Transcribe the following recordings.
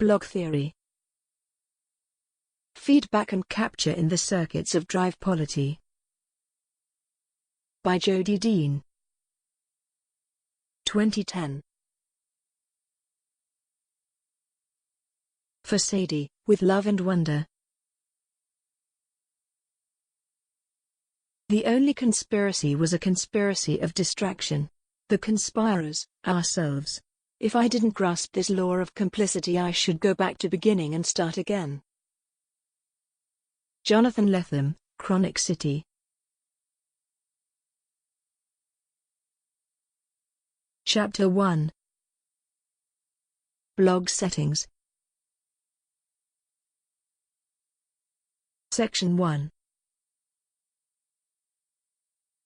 Blog theory. Feedback and capture in the circuits of Drive-Polity. By Jodi Dean. 2010. For Sadie, with love and wonder. The only conspiracy was a conspiracy of distraction. The conspirers, ourselves. If I didn't grasp this law of complicity, I should go back to beginning and start again. Jonathan Lethem, Chronic City. Chapter 1. Blog Settings. Section 1.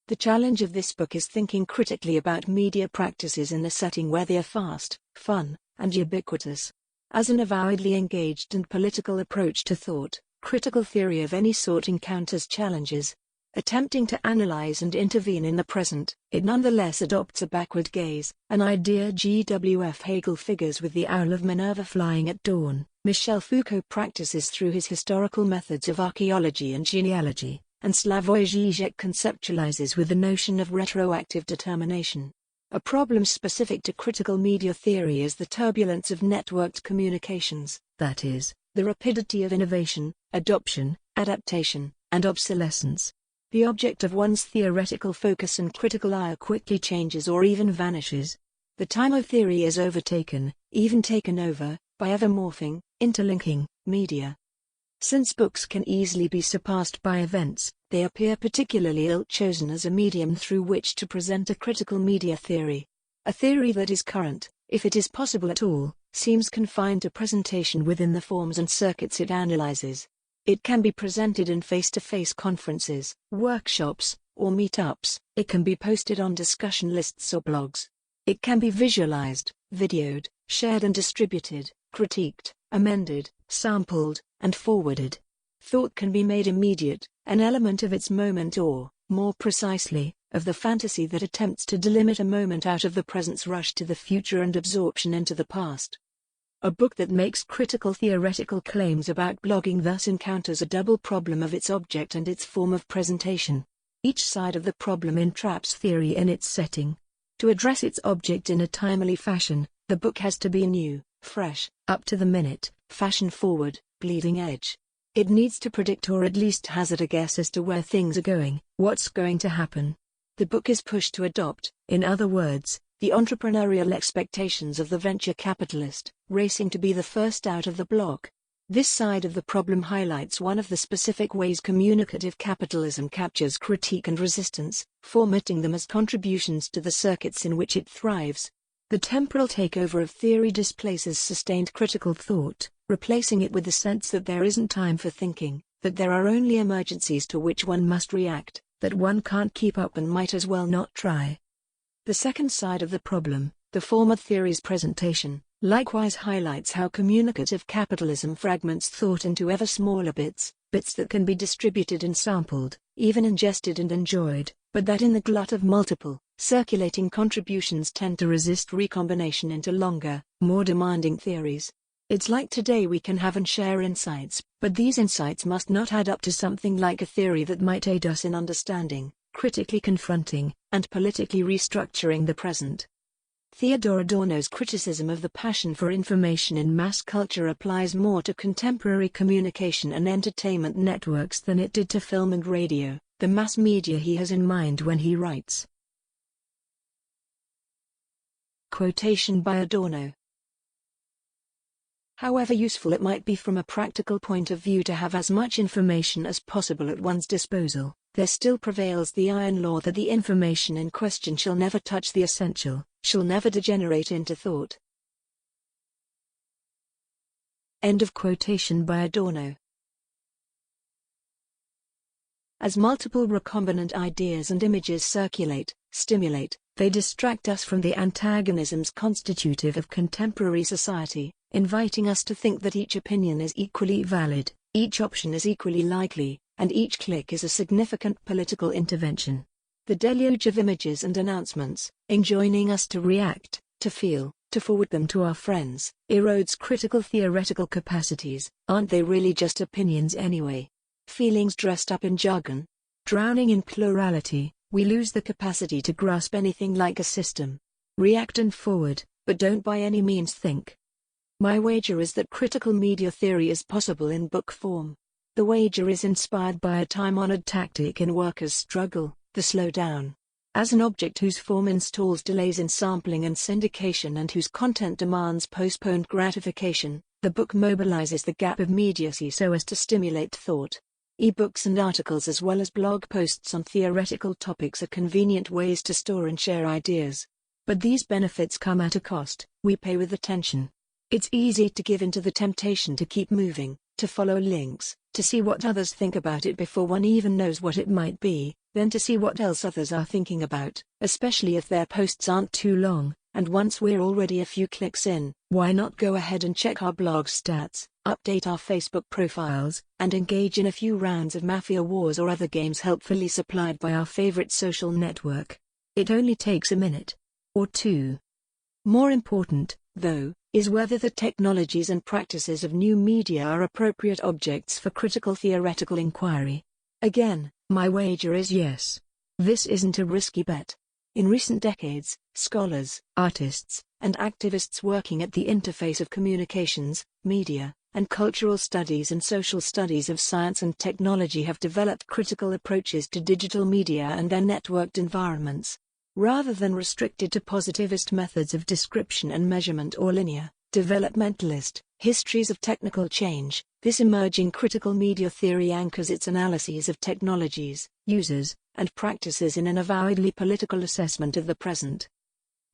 The challenge of this book is thinking critically about media practices in a setting where they are fast, fun, and ubiquitous. As an avowedly engaged and political approach to thought, critical theory of any sort encounters challenges. Attempting to analyze and intervene in the present, it nonetheless adopts a backward gaze, an idea G.W.F. Hegel figures with the owl of Minerva flying at dawn. Michel Foucault practices through his historical methods of archaeology and genealogy, and Slavoj Žižek conceptualizes with the notion of retroactive determination. A problem specific to critical media theory is the turbulence of networked communications, that is, the rapidity of innovation, adoption, adaptation, and obsolescence. The object of one's theoretical focus and critical ire quickly changes or even vanishes. The time of theory is overtaken, even taken over, by ever-morphing, interlinking media. Since books can easily be surpassed by events, they appear particularly ill-chosen as a medium through which to present a critical media theory. A theory that is current, if it is possible at all, seems confined to presentation within the forms and circuits it analyzes. It can be presented in face-to-face conferences, workshops, or meetups. It can be posted on discussion lists or blogs. It can be visualized, videoed, shared and distributed, critiqued, amended, sampled, and forwarded. Thought can be made immediate, an element of its moment or, more precisely, of the fantasy that attempts to delimit a moment out of the present's rush to the future and absorption into the past. A book that makes critical theoretical claims about blogging thus encounters a double problem of its object and its form of presentation. Each side of the problem entraps theory in its setting. To address its object in a timely fashion, the book has to be new, fresh, up to the minute, fashion-forward, bleeding edge. It needs to predict or at least hazard a guess as to where things are going, what's going to happen. The book is pushed to adopt, in other words, the entrepreneurial expectations of the venture capitalist, racing to be the first out of the block. This side of the problem highlights one of the specific ways communicative capitalism captures critique and resistance, formatting them as contributions to the circuits in which it thrives. The temporal takeover of theory displaces sustained critical thought, replacing it with the sense that there isn't time for thinking, that there are only emergencies to which one must react, that one can't keep up and might as well not try. The second side of the problem, the former theory's presentation, likewise highlights how communicative capitalism fragments thought into ever smaller bits that can be distributed and sampled, even ingested and enjoyed, but that in the glut of multiple, circulating contributions tend to resist recombination into longer, more demanding theories. It's like today we can have and share insights, but these insights must not add up to something like a theory that might aid us in understanding, critically confronting, and politically restructuring the present. Theodor Adorno's criticism of the passion for information in mass culture applies more to contemporary communication and entertainment networks than it did to film and radio, the mass media he has in mind when he writes. Quotation by Adorno. However useful it might be from a practical point of view to have as much information as possible at one's disposal, there still prevails the iron law that the information in question shall never touch the essential, shall never degenerate into thought. End of quotation by Adorno. As multiple recombinant ideas and images circulate, stimulate, they distract us from the antagonisms constitutive of contemporary society, inviting us to think that each opinion is equally valid, each option is equally likely, and each click is a significant political intervention. The deluge of images and announcements, enjoining us to react, to feel, to forward them to our friends, erodes critical theoretical capacities. Aren't they really just opinions anyway? Feelings dressed up in jargon? Drowning in plurality, we lose the capacity to grasp anything like a system. React and forward, but don't by any means think. My wager is that critical media theory is possible in book form. The wager is inspired by a time-honored tactic in workers' struggle, the slowdown. As an object whose form installs delays in sampling and syndication and whose content demands postponed gratification, the book mobilizes the gap of immediacy so as to stimulate thought. E-books and articles as well as blog posts on theoretical topics are convenient ways to store and share ideas. But these benefits come at a cost. We pay with attention. It's easy to give in to the temptation to keep moving, to follow links, to see what others think about it before one even knows what it might be, then to see what else others are thinking about, especially if their posts aren't too long, and once we're already a few clicks in, why not go ahead and check our blog stats, update our Facebook profiles, and engage in a few rounds of Mafia Wars or other games helpfully supplied by our favorite social network. It only takes a minute or two. More important, though, is whether the technologies and practices of new media are appropriate objects for critical theoretical inquiry. Again, my wager is yes. This isn't a risky bet. In recent decades, scholars, artists, and activists working at the interface of communications, media, and cultural studies and social studies of science and technology have developed critical approaches to digital media and their networked environments. Rather than restricted to positivist methods of description and measurement or linear, developmentalist histories of technical change, this emerging critical media theory anchors its analyses of technologies, users, and practices in an avowedly political assessment of the present.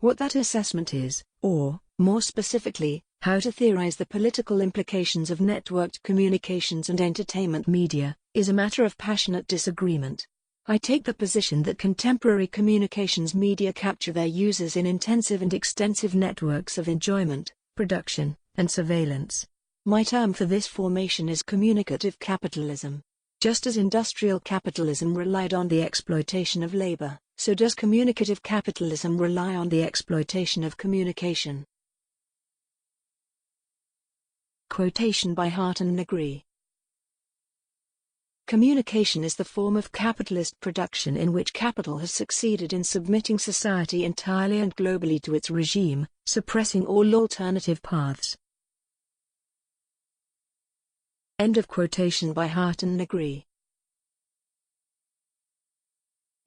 What that assessment is, or, more specifically, how to theorize the political implications of networked communications and entertainment media, is a matter of passionate disagreement. I take the position that contemporary communications media capture their users in intensive and extensive networks of enjoyment, production, and surveillance. My term for this formation is communicative capitalism. Just as industrial capitalism relied on the exploitation of labor, so does communicative capitalism rely on the exploitation of communication. Quotation by Hart and Negri. Communication is the form of capitalist production in which capital has succeeded in submitting society entirely and globally to its regime, suppressing all alternative paths. End of quotation by Hart and Negri.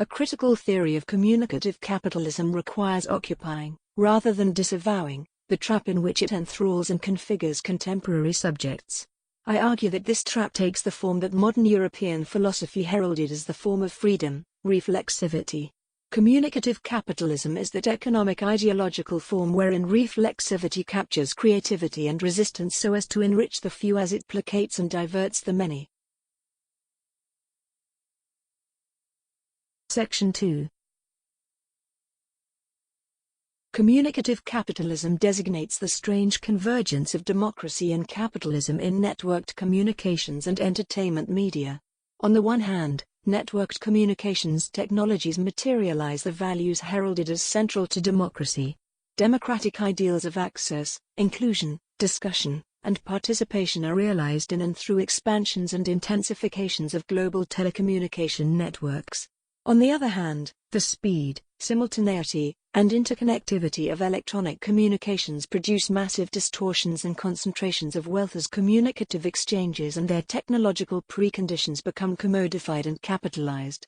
A critical theory of communicative capitalism requires occupying, rather than disavowing, the trap in which it enthralls and configures contemporary subjects. I argue that this trap takes the form that modern European philosophy heralded as the form of freedom, reflexivity. Communicative capitalism is that economic ideological form wherein reflexivity captures creativity and resistance so as to enrich the few as it placates and diverts the many. Section 2. Communicative capitalism designates the strange convergence of democracy and capitalism in networked communications and entertainment media. On the one hand, networked communications technologies materialize the values heralded as central to democracy. Democratic ideals of access, inclusion, discussion, and participation are realized in and through expansions and intensifications of global telecommunication networks. On the other hand, the speed, simultaneity, and interconnectivity of electronic communications produce massive distortions and concentrations of wealth as communicative exchanges and their technological preconditions become commodified and capitalized.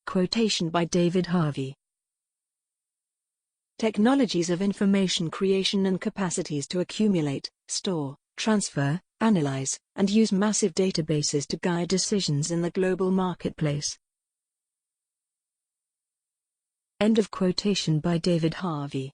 Quotation by David Harvey. Technologies of information creation and capacities to accumulate, store, transfer, analyze, and use massive databases to guide decisions in the global marketplace. End of quotation by David Harvey.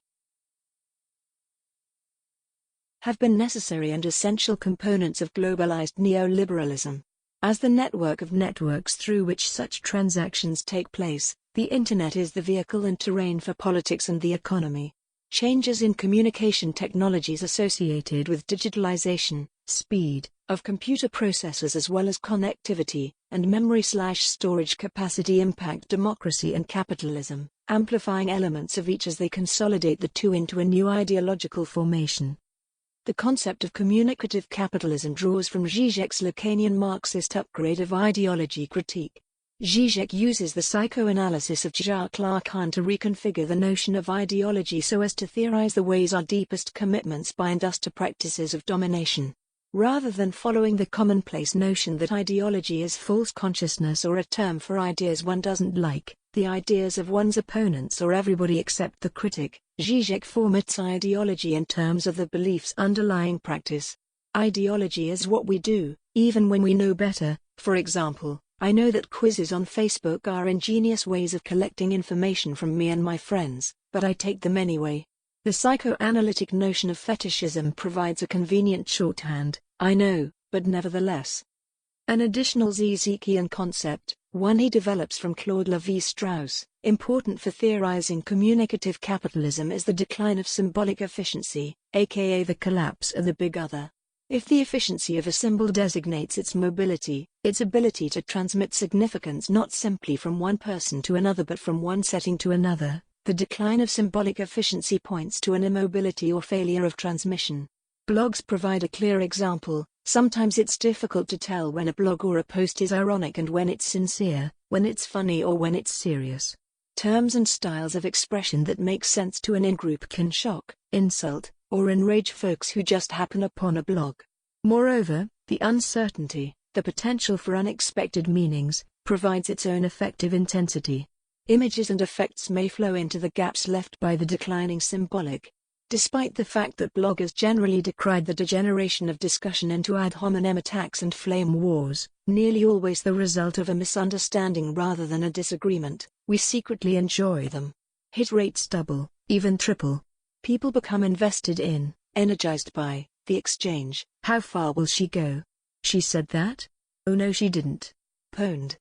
Have been necessary and essential components of globalized neoliberalism. As the network of networks through which such transactions take place, the Internet is the vehicle and terrain for politics and the economy. Changes in communication technologies associated with digitalization, speed, of computer processors as well as connectivity, and memory/storage capacity impact democracy and capitalism. amplifying elements of each as they consolidate the two into a new ideological formation. The concept of communicative capitalism draws from Zizek's Lacanian Marxist upgrade of ideology critique. Zizek uses the psychoanalysis of Jacques Lacan to reconfigure the notion of ideology so as to theorize the ways our deepest commitments bind us to practices of domination. Rather than following the commonplace notion that ideology is false consciousness or a term for ideas one doesn't like, the ideas of one's opponents or everybody except the critic, Zizek formats ideology in terms of the beliefs underlying practice. Ideology is what we do, even when we know better. For example, I know that quizzes on Facebook are ingenious ways of collecting information from me and my friends, but I take them anyway. The psychoanalytic notion of fetishism provides a convenient shorthand, I know, but nevertheless. An additional Zizekian concept, one he develops from Claude Lévi-Strauss, important for theorizing communicative capitalism is the decline of symbolic efficiency, aka the collapse of the big other. If the efficiency of a symbol designates its mobility, its ability to transmit significance not simply from one person to another but from one setting to another, the decline of symbolic efficiency points to an immobility or failure of transmission. Blogs provide a clear example. Sometimes it's difficult to tell when a blog or a post is ironic and when it's sincere, when it's funny or when it's serious. Terms and styles of expression that make sense to an in-group can shock, insult, or enrage folks who just happen upon a blog. Moreover, the uncertainty, the potential for unexpected meanings, provides its own effective intensity. Images and effects may flow into the gaps left by the declining symbolic. Despite the fact that bloggers generally decried the degeneration of discussion into ad hominem attacks and flame wars, nearly always the result of a misunderstanding rather than a disagreement, we secretly enjoy them. Hit rates double, even triple. People become invested in, energized by, the exchange. How far will she go? She said that? Oh no she didn't. Pwned.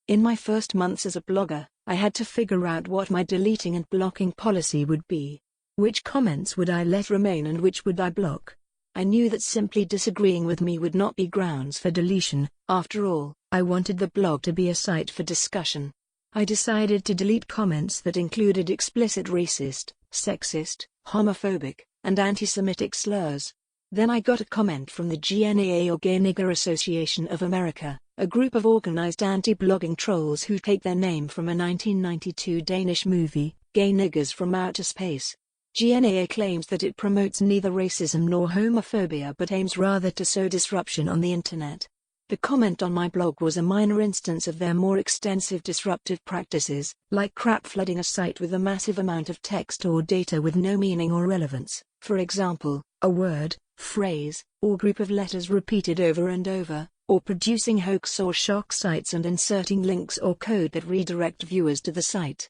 In my first months as a blogger, I had to figure out what my deleting and blocking policy would be. Which comments would I let remain and which would I block? I knew that simply disagreeing with me would not be grounds for deletion. After all, I wanted the blog to be a site for discussion. I decided to delete comments that included explicit racist, sexist, homophobic, and anti-Semitic slurs. Then I got a comment from the GNAA or Gay Nigger Association of America, a group of organized anti-blogging trolls who take their name from a 1992 Danish movie, Gay Niggers from Outer Space. GNAA claims that it promotes neither racism nor homophobia but aims rather to sow disruption on the internet. The comment on my blog was a minor instance of their more extensive disruptive practices, like crap flooding a site with a massive amount of text or data with no meaning or relevance, for example, a word, phrase, or group of letters repeated over and over, or producing hoax or shock sites and inserting links or code that redirect viewers to the site.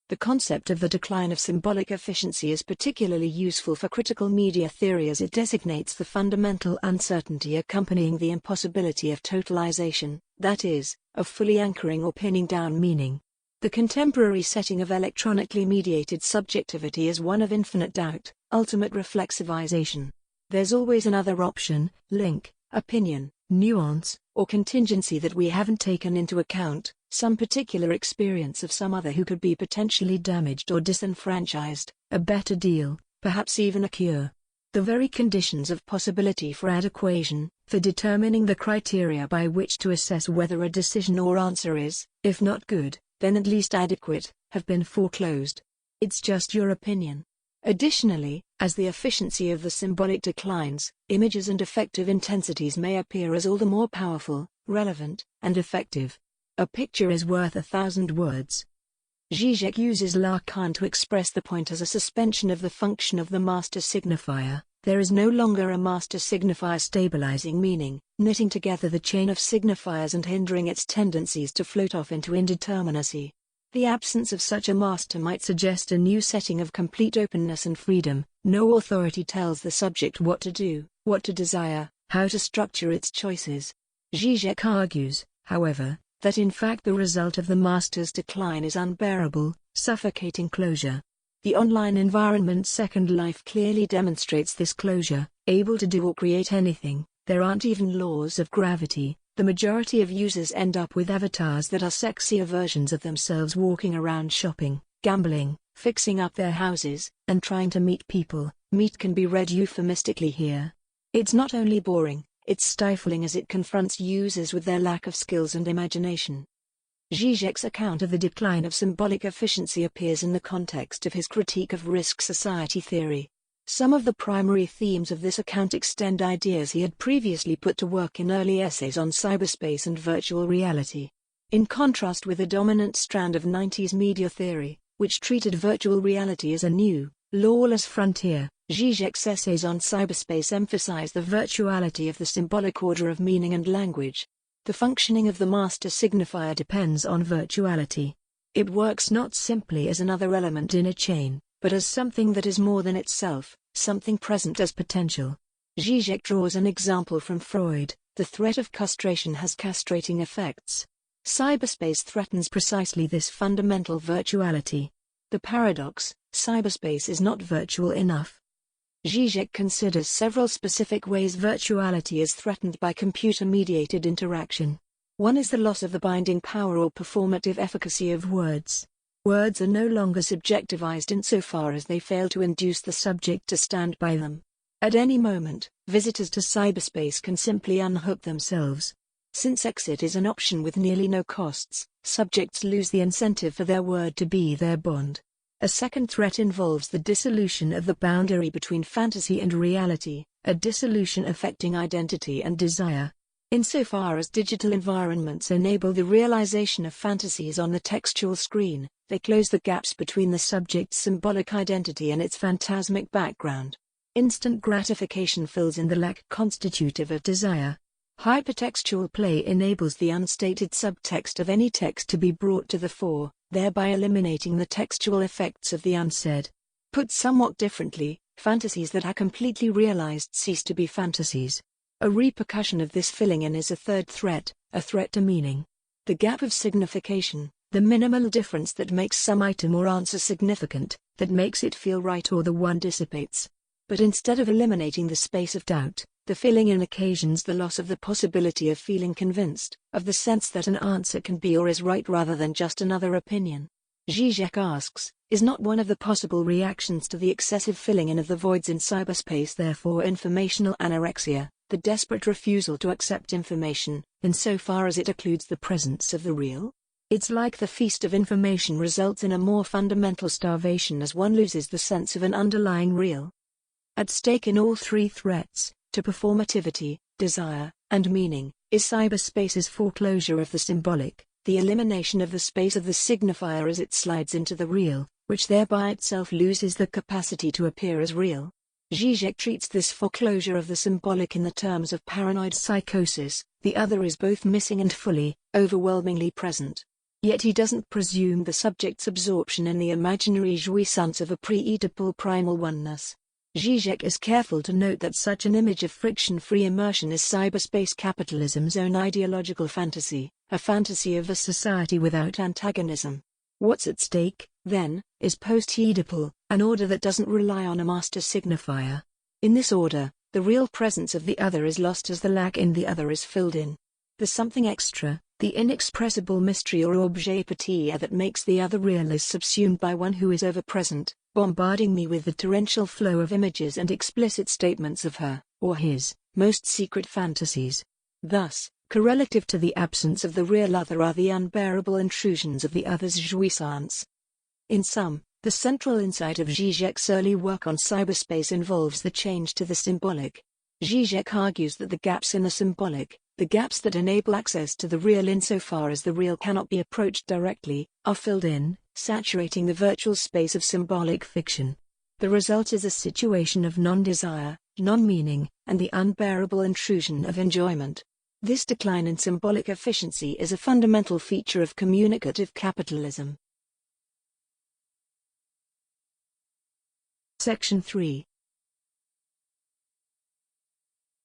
The concept of the decline of symbolic efficiency is particularly useful for critical media theory as it designates the fundamental uncertainty accompanying the impossibility of totalization, that is, of fully anchoring or pinning down meaning. The contemporary setting of electronically mediated subjectivity is one of infinite doubt, ultimate reflexivization. There's always another option, link, opinion, nuance, or contingency that we haven't taken into account, some particular experience of some other who could be potentially damaged or disenfranchised, a better deal, perhaps even a cure. The very conditions of possibility for adequation, for determining the criteria by which to assess whether a decision or answer is, if not good, then at least adequate, have been foreclosed. It's just your opinion. Additionally, as the efficiency of the symbolic declines, images and effective intensities may appear as all the more powerful, relevant, and effective. A picture is worth 1,000 words. Zizek uses Lacan to express the point as a suspension of the function of the master signifier. There is no longer a master signifier stabilizing meaning, knitting together the chain of signifiers and hindering its tendencies to float off into indeterminacy. The absence of such a master might suggest a new setting of complete openness and freedom. No authority tells the subject what to do, what to desire, how to structure its choices. Zizek argues, however, that in fact the result of the master's decline is unbearable, suffocating closure. The online environment's Second Life clearly demonstrates this closure, able to do or create anything. There aren't even laws of gravity. The majority of users end up with avatars that are sexier versions of themselves walking around shopping, gambling, fixing up their houses, and trying to meet people. Meat can be read euphemistically here. It's not only boring, it's stifling as it confronts users with their lack of skills and imagination. Zizek's account of the decline of symbolic efficiency appears in the context of his critique of risk society theory. Some of the primary themes of this account extend ideas he had previously put to work in early essays on cyberspace and virtual reality. In contrast with the dominant strand of 90s media theory, which treated virtual reality as a new, lawless frontier, Zizek's essays on cyberspace emphasize the virtuality of the symbolic order of meaning and language. The functioning of the master signifier depends on virtuality. It works not simply as another element in a chain, but as something that is more than itself, something present as potential. Zizek draws an example from Freud: the threat of castration has castrating effects. Cyberspace threatens precisely this fundamental virtuality. The paradox: cyberspace is not virtual enough. Zizek considers several specific ways virtuality is threatened by computer-mediated interaction. One is the loss of the binding power or performative efficacy of words. Words are no longer subjectivized insofar as they fail to induce the subject to stand by them. At any moment, visitors to cyberspace can simply unhook themselves. Since exit is an option with nearly no costs, subjects lose the incentive for their word to be their bond. A second threat involves the dissolution of the boundary between fantasy and reality, a dissolution affecting identity and desire. Insofar as digital environments enable the realization of fantasies on the textual screen, they close the gaps between the subject's symbolic identity and its phantasmic background. Instant gratification fills in the lack constitutive of desire. Hypertextual play enables the unstated subtext of any text to be brought to the fore, thereby eliminating the textual effects of the unsaid. Put somewhat differently, fantasies that are completely realized cease to be fantasies. A repercussion of this filling in is a third threat, a threat to meaning. The gap of signification, the minimal difference that makes some item or answer significant, that makes it feel right, or the one dissipates. But instead of eliminating the space of doubt, the filling in occasions the loss of the possibility of feeling convinced, of the sense that an answer can be or is right rather than just another opinion. Zizek asks, is not one of the possible reactions to the excessive filling in of the voids in cyberspace therefore informational anorexia, the desperate refusal to accept information, insofar as it occludes the presence of the real? It's like the feast of information results in a more fundamental starvation as one loses the sense of an underlying real. At stake in all three threats, to performativity, desire, and meaning, is cyberspace's foreclosure of the symbolic, the elimination of the space of the signifier as it slides into the real, which thereby itself loses the capacity to appear as real. Zizek treats this foreclosure of the symbolic in the terms of paranoid psychosis: the other is both missing and fully, overwhelmingly present. Yet he doesn't presume the subject's absorption in the imaginary jouissance of a pre-Oedipal primal oneness. Zizek is careful to note that such an image of friction-free immersion is cyberspace capitalism's own ideological fantasy, a fantasy of a society without antagonism. What's at stake, then, is post-Oedipal, an order that doesn't rely on a master signifier. In this order, the real presence of the other is lost as the lack in the other is filled in. The something extra, the inexpressible mystery or objet petit that makes the other real, is subsumed by one who is ever-present, bombarding me with the torrential flow of images and explicit statements of her, or his, most secret fantasies. Thus, correlative to the absence of the real other are the unbearable intrusions of the other's jouissance. In sum, the central insight of Zizek's early work on cyberspace involves the change to the symbolic. Zizek argues that the gaps in the symbolic, the gaps that enable access to the real insofar as the real cannot be approached directly, are filled in, saturating the virtual space of symbolic fiction. The result is a situation of non-desire, non-meaning, and the unbearable intrusion of enjoyment. This decline in symbolic efficiency is a fundamental feature of communicative capitalism. Section 3.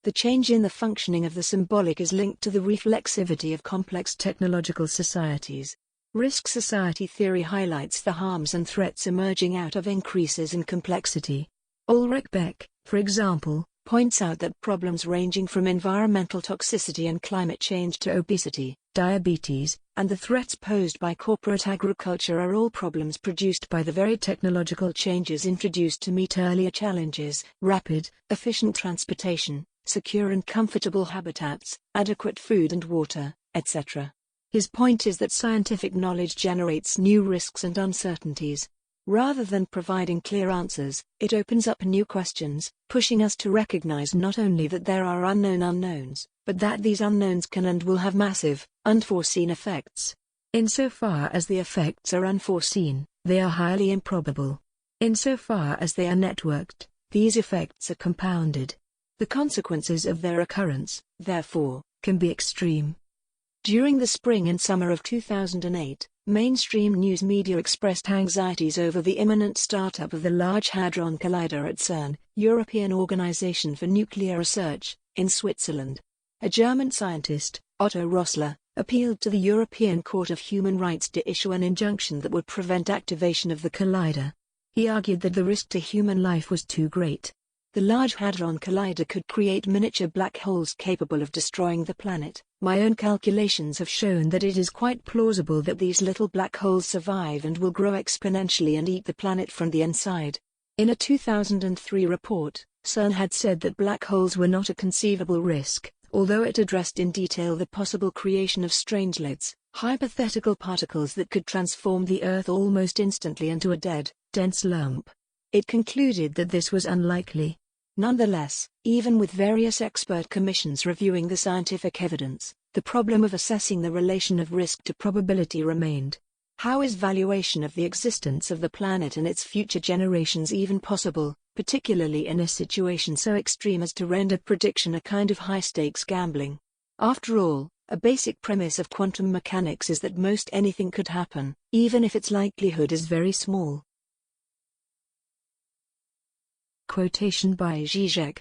The change in the functioning of the symbolic is linked to the reflexivity of complex technological societies. Risk society theory highlights the harms and threats emerging out of increases in complexity. Ulrich Beck, for example, points out that problems ranging from environmental toxicity and climate change to obesity, diabetes, and the threats posed by corporate agriculture are all problems produced by the very technological changes introduced to meet earlier challenges: rapid, efficient transportation, secure and comfortable habitats, adequate food and water, etc. His point is that scientific knowledge generates new risks and uncertainties. Rather than providing clear answers, it opens up new questions, pushing us to recognize not only that there are unknown unknowns, but that these unknowns can and will have massive, unforeseen effects. Insofar as the effects are unforeseen, they are highly improbable. Insofar as they are networked, these effects are compounded. The consequences of their occurrence, therefore, can be extreme. During the spring and summer of 2008, mainstream news media expressed anxieties over the imminent startup of the Large Hadron Collider at CERN, European Organization for Nuclear Research, in Switzerland. A German scientist, Otto Rossler, appealed to the European Court of Human Rights to issue an injunction that would prevent activation of the collider. He argued that the risk to human life was too great. The Large Hadron Collider could create miniature black holes capable of destroying the planet. My own calculations have shown that it is quite plausible that these little black holes survive and will grow exponentially and eat the planet from the inside. In a 2003 report, CERN had said that black holes were not a conceivable risk, although it addressed in detail the possible creation of strangelets, hypothetical particles that could transform the Earth almost instantly into a dead, dense lump. It concluded that this was unlikely. Nonetheless, even with various expert commissions reviewing the scientific evidence, the problem of assessing the relation of risk to probability remained. How is valuation of the existence of the planet and its future generations even possible, particularly in a situation so extreme as to render prediction a kind of high-stakes gambling? After all, a basic premise of quantum mechanics is that most anything could happen, even if its likelihood is very small. Quotation by Zizek.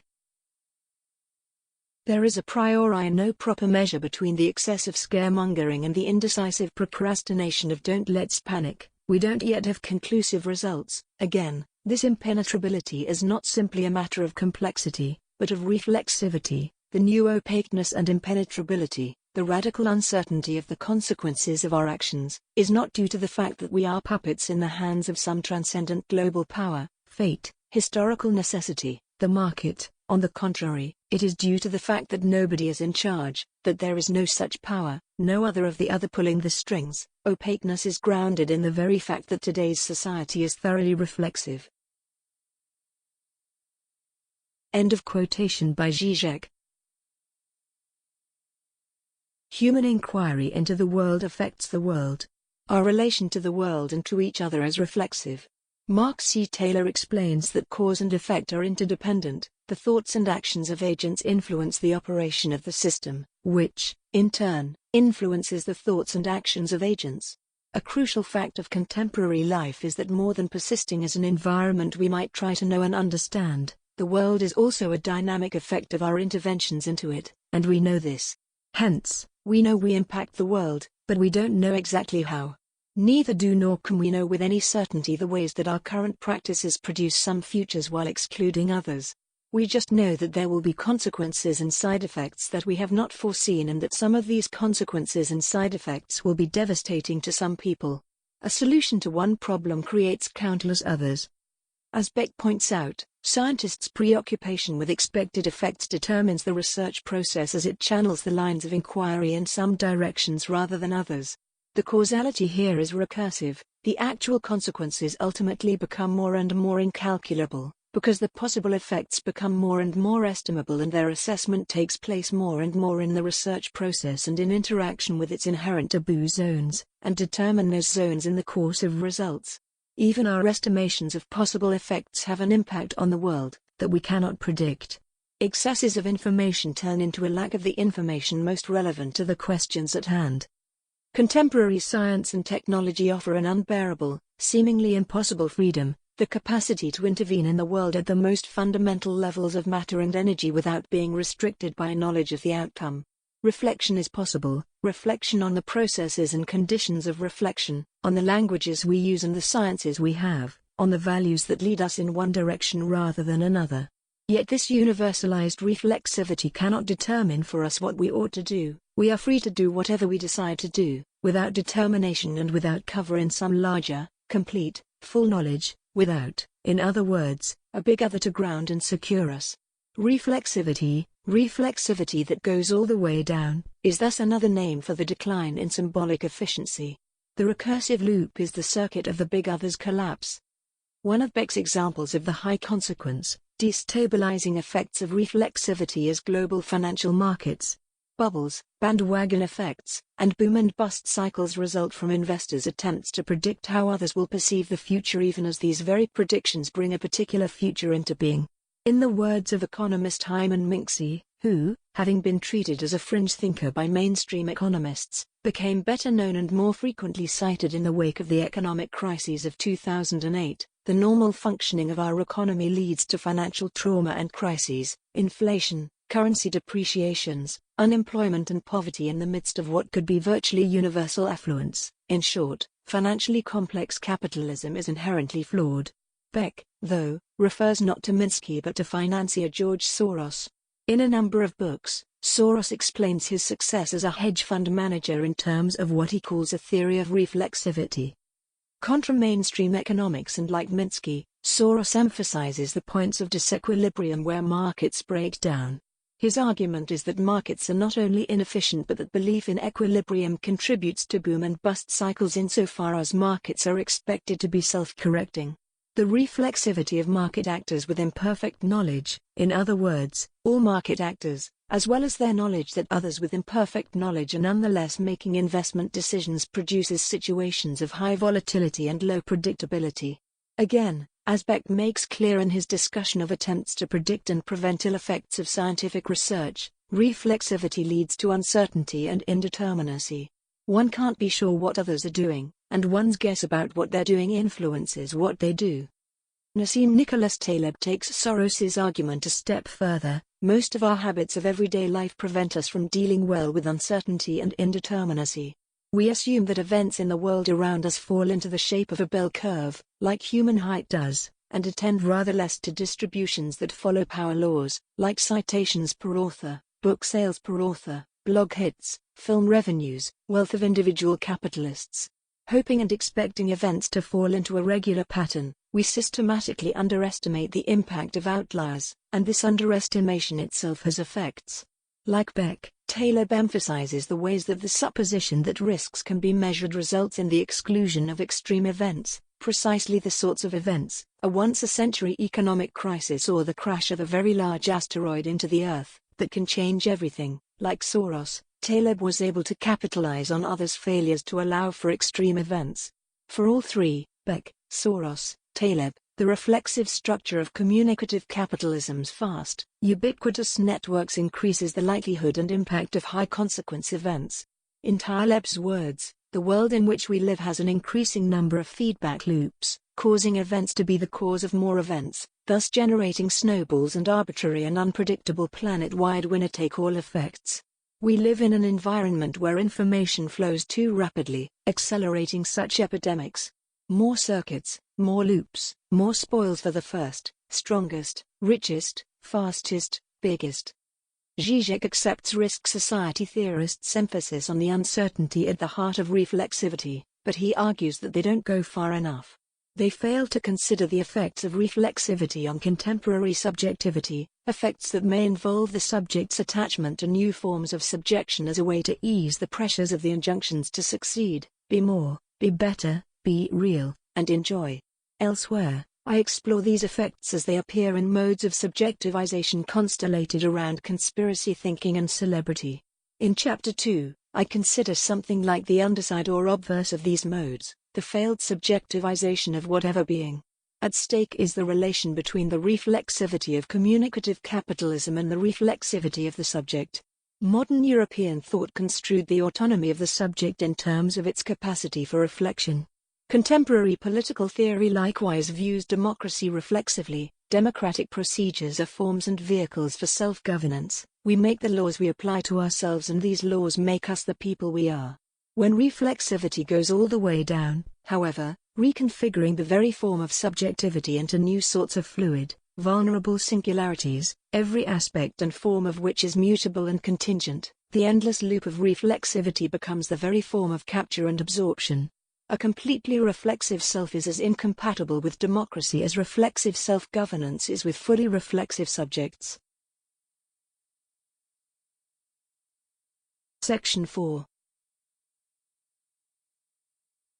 There is a priori no proper measure between the excessive scaremongering and the indecisive procrastination of don't let's panic, we don't yet have conclusive results. Again, this impenetrability is not simply a matter of complexity, but of reflexivity, the new opaqueness and impenetrability, the radical uncertainty of the consequences of our actions, is not due to the fact that we are puppets in the hands of some transcendent global power, fate, historical necessity, the market. On the contrary, it is due to the fact that nobody is in charge, that there is no such power, no other of the other pulling the strings. Opaqueness is grounded in the very fact that today's society is thoroughly reflexive. End of quotation by Zizek. Human inquiry into the world affects the world. Our relation to the world and to each other is reflexive. Mark C. Taylor explains that cause and effect are interdependent. The thoughts and actions of agents influence the operation of the system, which, in turn, influences the thoughts and actions of agents. A crucial fact of contemporary life is that more than persisting as an environment we might try to know and understand, the world is also a dynamic effect of our interventions into it, and we know this. Hence, we know we impact the world, but we don't know exactly how. Neither do nor can we know with any certainty the ways that our current practices produce some futures while excluding others. We just know that there will be consequences and side effects that we have not foreseen, and that some of these consequences and side effects will be devastating to some people. A solution to one problem creates countless others. As Beck points out, scientists' preoccupation with expected effects determines the research process as it channels the lines of inquiry in some directions rather than others. The causality here is recursive. The actual consequences ultimately become more and more incalculable, because the possible effects become more and more estimable, and their assessment takes place more and more in the research process and in interaction with its inherent taboo zones, and determine those zones in the course of results. Even our estimations of possible effects have an impact on the world that we cannot predict. Excesses of information turn into a lack of the information most relevant to the questions at hand. Contemporary science and technology offer an unbearable, seemingly impossible freedom, the capacity to intervene in the world at the most fundamental levels of matter and energy without being restricted by knowledge of the outcome. Reflection is possible, reflection on the processes and conditions of reflection, on the languages we use and the sciences we have, on the values that lead us in one direction rather than another. Yet this universalized reflexivity cannot determine for us what we ought to do, We are free to do whatever we decide to do, without determination and without cover in some larger, complete, full knowledge, without, in other words, a big other to ground and secure us. Reflexivity that goes all the way down, is thus another name for the decline in symbolic efficiency. The recursive loop is the circuit of the big other's collapse. One of Beck's examples of the high-consequence, destabilizing effects of reflexivity is global financial markets. Bubbles, bandwagon effects, and boom and bust cycles result from investors' attempts to predict how others will perceive the future, even as these very predictions bring a particular future into being. In the words of economist Hyman Minksy, who, having been treated as a fringe thinker by mainstream economists, became better known and more frequently cited in the wake of the economic crises of 2008, the normal functioning of our economy leads to financial trauma and crises, inflation, currency depreciations, unemployment and poverty in the midst of what could be virtually universal affluence. In short, financially complex capitalism is inherently flawed. Beck, though, refers not to Minsky but to financier George Soros. In a number of books, Soros explains his success as a hedge fund manager in terms of what he calls a theory of reflexivity. Contra mainstream economics, and like Minsky, Soros emphasizes the points of disequilibrium where markets break down. His argument is that markets are not only inefficient but that belief in equilibrium contributes to boom and bust cycles insofar as markets are expected to be self-correcting. The reflexivity of market actors with imperfect knowledge, in other words, all market actors, as well as their knowledge that others with imperfect knowledge are nonetheless making investment decisions, produces situations of high volatility and low predictability. Again, as Beck makes clear in his discussion of attempts to predict and prevent ill effects of scientific research, reflexivity leads to uncertainty and indeterminacy. One can't be sure what others are doing, and one's guess about what they're doing influences what they do. Nassim Nicholas Taleb takes Soros's argument a step further. Most of our habits of everyday life prevent us from dealing well with uncertainty and indeterminacy. We assume that events in the world around us fall into the shape of a bell curve, like human height does, and attend rather less to distributions that follow power laws, like citations per author, book sales per author, blog hits, film revenues, wealth of individual capitalists. Hoping and expecting events to fall into a regular pattern, we systematically underestimate the impact of outliers, and this underestimation itself has effects. Like Beck, Taleb emphasizes the ways that the supposition that risks can be measured results in the exclusion of extreme events, precisely the sorts of events, a once-a-century economic crisis or the crash of a very large asteroid into the Earth, that can change everything. Like Soros, Taleb was able to capitalize on others' failures to allow for extreme events. For all three, Beck, Soros, Taleb, the reflexive structure of communicative capitalism's fast, ubiquitous networks increases the likelihood and impact of high-consequence events. In Taleb's words, the world in which we live has an increasing number of feedback loops, causing events to be the cause of more events, thus generating snowballs and arbitrary and unpredictable planet-wide winner-take-all effects. We live in an environment where information flows too rapidly, accelerating such epidemics. More circuits, more loops, more spoils for the first, strongest, richest, fastest, biggest. Zizek accepts risk society theorists' emphasis on the uncertainty at the heart of reflexivity, but he argues that they don't go far enough. They fail to consider the effects of reflexivity on contemporary subjectivity, effects that may involve the subject's attachment to new forms of subjection as a way to ease the pressures of the injunctions to succeed, be more, be better, be real, and enjoy. Elsewhere, I explore these effects as they appear in modes of subjectivization constellated around conspiracy thinking and celebrity. In Chapter 2, I consider something like the underside or obverse of these modes, the failed subjectivization of whatever being. At stake is the relation between the reflexivity of communicative capitalism and the reflexivity of the subject. Modern European thought construed the autonomy of the subject in terms of its capacity for reflection. Contemporary political theory likewise views democracy reflexively. Democratic procedures are forms and vehicles for self-governance. We make the laws we apply to ourselves, and these laws make us the people we are. When reflexivity goes all the way down, however, reconfiguring the very form of subjectivity into new sorts of fluid, vulnerable singularities, every aspect and form of which is mutable and contingent, The endless loop of reflexivity becomes the very form of capture and absorption. A completely reflexive self is as incompatible with democracy as reflexive self-governance is with fully reflexive subjects. Section 4.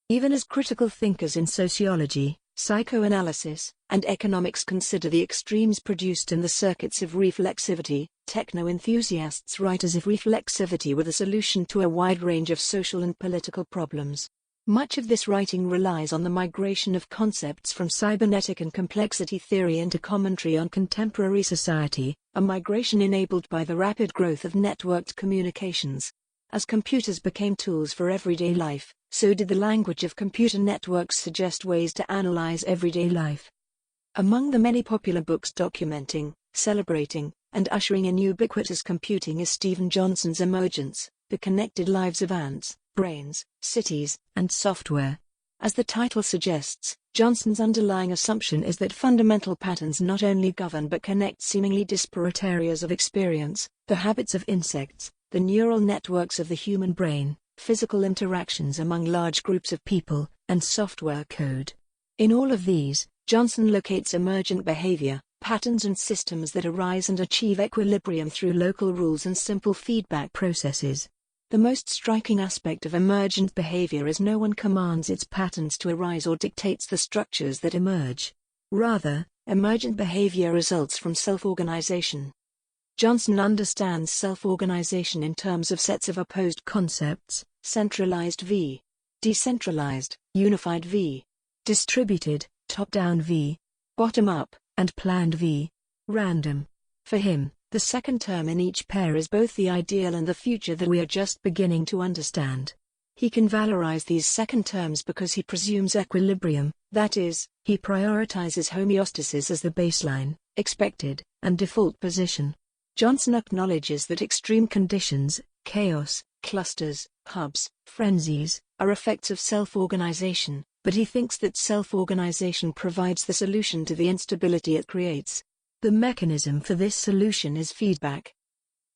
Even as critical thinkers in sociology, psychoanalysis, and economics consider the extremes produced in the circuits of reflexivity, techno-enthusiasts write as if reflexivity were the solution to a wide range of social and political problems. Much of this writing relies on the migration of concepts from cybernetic and complexity theory into commentary on contemporary society, a migration enabled by the rapid growth of networked communications. As computers became tools for everyday life, so did the language of computer networks suggest ways to analyze everyday life. Among the many popular books documenting, celebrating, and ushering in ubiquitous computing is Stephen Johnson's Emergence, The Connected Lives of Ants, Brains, Cities, and Software. As the title suggests, Johnson's underlying assumption is that fundamental patterns not only govern but connect seemingly disparate areas of experience, the habits of insects, the neural networks of the human brain, physical interactions among large groups of people, and software code. In all of these, Johnson locates emergent behavior, patterns and systems that arise and achieve equilibrium through local rules and simple feedback processes. The most striking aspect of emergent behavior is no one commands its patterns to arise or dictates the structures that emerge. Rather, emergent behavior results from self-organization. Johnson understands self-organization in terms of sets of opposed concepts: centralized v. decentralized, unified v. distributed, top-down v. bottom-up, and planned v. random. For him, the second term in each pair is both the ideal and the future that we are just beginning to understand. He can valorize these second terms because he presumes equilibrium, that is, he prioritizes homeostasis as the baseline, expected, and default position. Johnson acknowledges that extreme conditions, chaos, clusters, hubs, frenzies, are effects of self-organization, but he thinks that self-organization provides the solution to the instability it creates. The mechanism for this solution is feedback.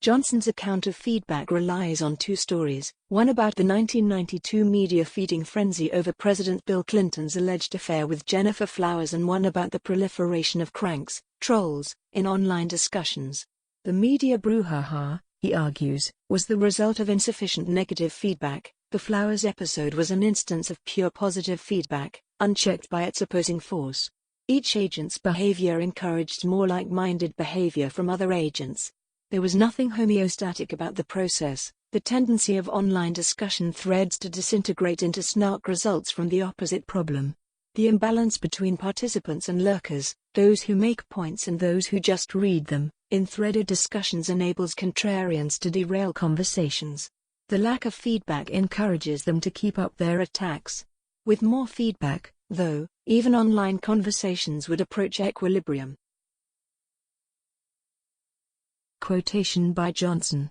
Johnson's account of feedback relies on two stories, one about the 1992 media feeding frenzy over President Bill Clinton's alleged affair with Jennifer Flowers, and one about the proliferation of cranks, trolls, in online discussions. The media brouhaha, he argues, was the result of insufficient negative feedback. The Flowers episode was an instance of pure positive feedback, unchecked by its opposing force. Each agent's behavior encouraged more like-minded behavior from other agents. There was nothing homeostatic about the process. The tendency of online discussion threads to disintegrate into snark results from the opposite problem. The imbalance between participants and lurkers, those who make points and those who just read them, in threaded discussions enables contrarians to derail conversations. The lack of feedback encourages them to keep up their attacks. With more feedback, though, even online conversations would approach equilibrium. Quotation by Johnson.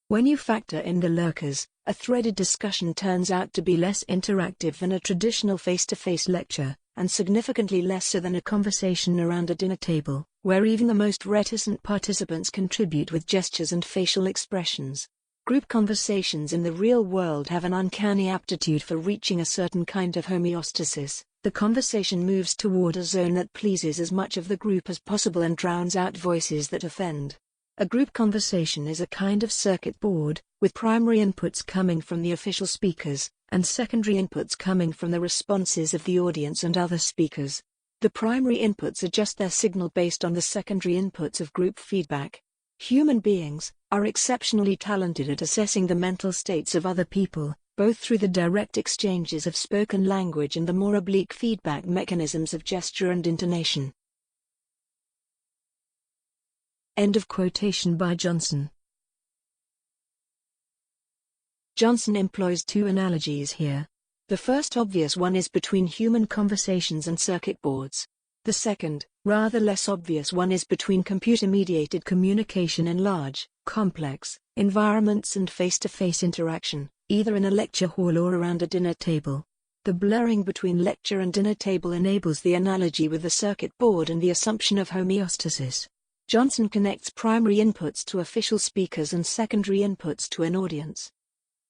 When you factor in the lurkers, a threaded discussion turns out to be less interactive than a traditional face-to-face lecture, and significantly less so than a conversation around a dinner table, where even the most reticent participants contribute with gestures and facial expressions. Group conversations in the real world have an uncanny aptitude for reaching a certain kind of homeostasis. The conversation moves toward a zone that pleases as much of the group as possible and drowns out voices that offend. A group conversation is a kind of circuit board, with primary inputs coming from the official speakers, and secondary inputs coming from the responses of the audience and other speakers. The primary inputs adjust their signal based on the secondary inputs of group feedback. Human beings are exceptionally talented at assessing the mental states of other people, both through the direct exchanges of spoken language and the more oblique feedback mechanisms of gesture and intonation. End of quotation by Johnson. Johnson employs two analogies here. The first obvious one is between human conversations and circuit boards. The second, rather less obvious one is between computer-mediated communication in large, complex environments and face-to-face interaction, either in a lecture hall or around a dinner table. The blurring between lecture and dinner table enables the analogy with the circuit board and the assumption of homeostasis. Johnson connects primary inputs to official speakers and secondary inputs to an audience.